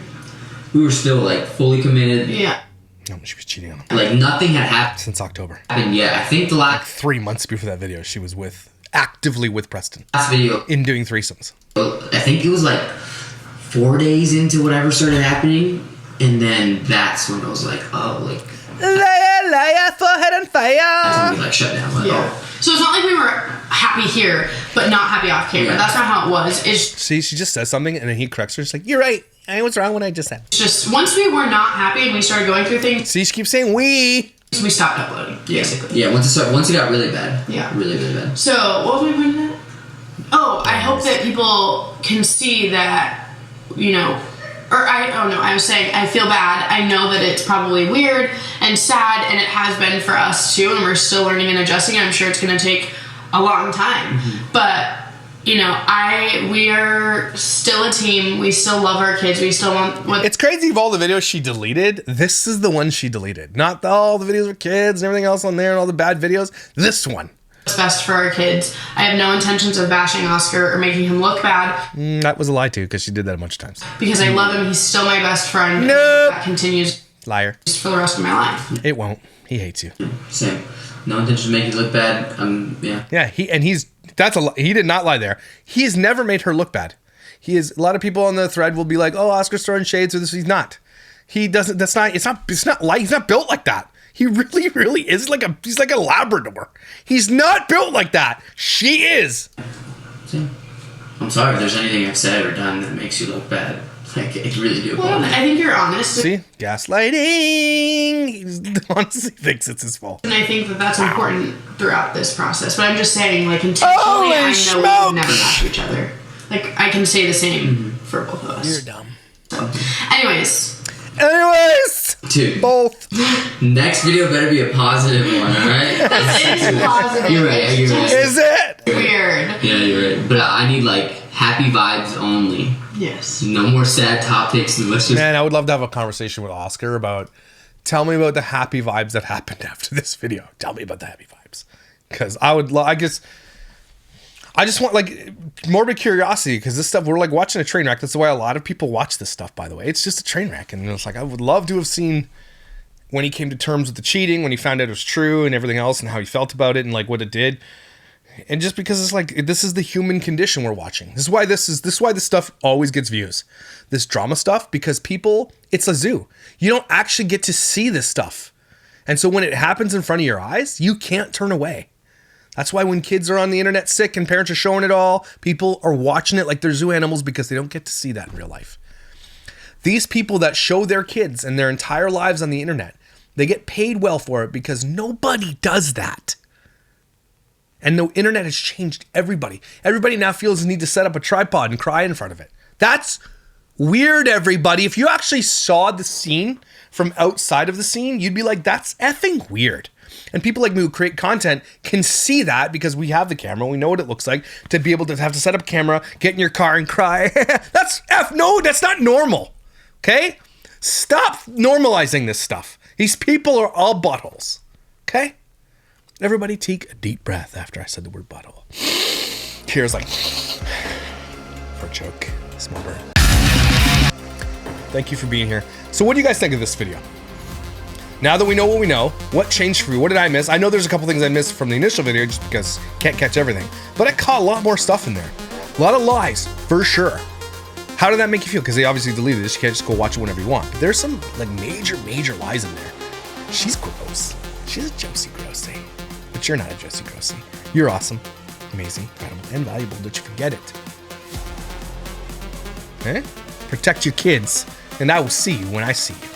S2: We were still like fully committed.
S3: Yeah.
S1: No, she was cheating on him.
S2: Like nothing had happened.
S1: Since October.
S2: And yeah, I think the last
S1: 3 months before that video, she was actively with Preston.
S2: last video,
S1: In doing threesomes.
S2: I think it was like 4 days into whatever started happening. And then that's when I was like, oh, like...
S1: Liar, forehead on fire.
S2: That's when we like shut down. Like,
S3: Yeah. So it's not like we were happy here, but not happy off camera.
S2: Yeah.
S3: That's not how it was. It's
S1: See, she just says something and then he corrects her. She's like, you're right. I was wrong when I just said.
S3: just, once we were not happy and we started going through things,
S1: See, she keeps saying we.
S3: we stopped uploading, basically.
S2: Yeah, once it got really bad.
S3: Yeah.
S2: Really, really bad.
S3: So, what was my point of that? Oh, I hope that people can see that, you know, I was saying, I feel bad. I know that it's probably weird and sad, and it has been for us too, and we're still learning and adjusting. I'm sure it's going to take a long time.
S2: Mm-hmm.
S3: But, you know, we are still a team. We still love our kids. We still want what.
S1: It's crazy of all the videos she deleted. This is the one she deleted. Not all the videos with kids and everything else on there and all the bad videos. This one.
S3: What's best for our kids. I have no intentions of bashing Oscar or making him look bad
S1: That was a lie too, because she did that a bunch of times.
S3: because I love him. He's still my best friend.
S1: Nope.
S3: That continues
S1: Liar.
S3: for the rest of my life.
S1: It won't. He hates you.
S2: Same. No intention to make you look bad. Yeah.
S1: Yeah, he did not lie there. He's never made her look bad. A lot of people on the thread will be like, "Oh, Oscar's throwing shades with this." He's not. He doesn't. It's not he's not built like that. He really, really is he's like a Labrador. He's not built like that. She is.
S2: Same. I'm sorry if there's anything I've said or done that makes you look bad. Like, I really do
S3: Well,
S2: apologize.
S3: I think you're honest.
S1: See? Gaslighting. He honestly thinks it's his fault.
S3: And I think that that's important throughout this process. But I'm just saying, like, intentionally,
S1: Holy
S3: I know
S1: smokes!
S3: we've never bashed each other. Like, I can say the same for both of us.
S1: You're dumb.
S3: So, anyways,
S2: Dude,
S1: Both.
S2: next video better be a positive one, alright?
S3: it's positive.
S2: You're right,
S3: It's
S2: you're right.
S3: just
S1: Is it?
S3: weird.
S2: Yeah, you're right. But I need, like, happy vibes only.
S3: Yes.
S2: No more sad topics. Let's just...
S1: Man, I would love to have a conversation with Oscar about, tell me about the happy vibes that happened after this video. Tell me about the happy vibes. Because I just want, like, morbid curiosity, because this stuff, we're like watching a train wreck. That's why a lot of people watch this stuff, by the way. It's just a train wreck. And it's like, I would love to have seen when he came to terms with the cheating, when he found out it was true and everything else, and how he felt about it and like what it did. And just because it's like, this is the human condition we're watching. This is why this stuff always gets views. This drama stuff, because people, it's a zoo. You don't actually get to see this stuff. And so when it happens in front of your eyes, you can't turn away. That's why when kids are on the internet sick and parents are showing it all, people are watching it like they're zoo animals because they don't get to see that in real life. These people that show their kids and their entire lives on the internet, they get paid well for it because nobody does that. And the internet has changed everybody. Everybody now feels the need to set up a tripod and cry in front of it. That's weird, everybody. If you actually saw the scene from outside of the scene, you'd be like, that's effing weird. And people like me who create content can see that because we have the camera. We know what it looks like to be able to have to set up a camera, get in your car and cry. No, that's not normal. Okay? Stop normalizing this stuff. These people are all buttholes. Okay? Everybody take a deep breath after I said the word butthole. Kira's like, for a choke, small bird. Thank you for being here. So what do you guys think of this video? Now that we know what we know, what changed for you? What did I miss? I know there's a couple things I missed from the initial video just because can't catch everything. But I caught a lot more stuff in there. A lot of lies, for sure. How did that make you feel? Because they obviously deleted this. You can't just go watch it whenever you want. But there's some like major lies in there. She's gross. She's a Josie Grossi. But you're not a Josie Grossi. You're awesome, amazing, incredible, and valuable. Don't you forget it. Okay? Protect your kids, and I will see you when I see you.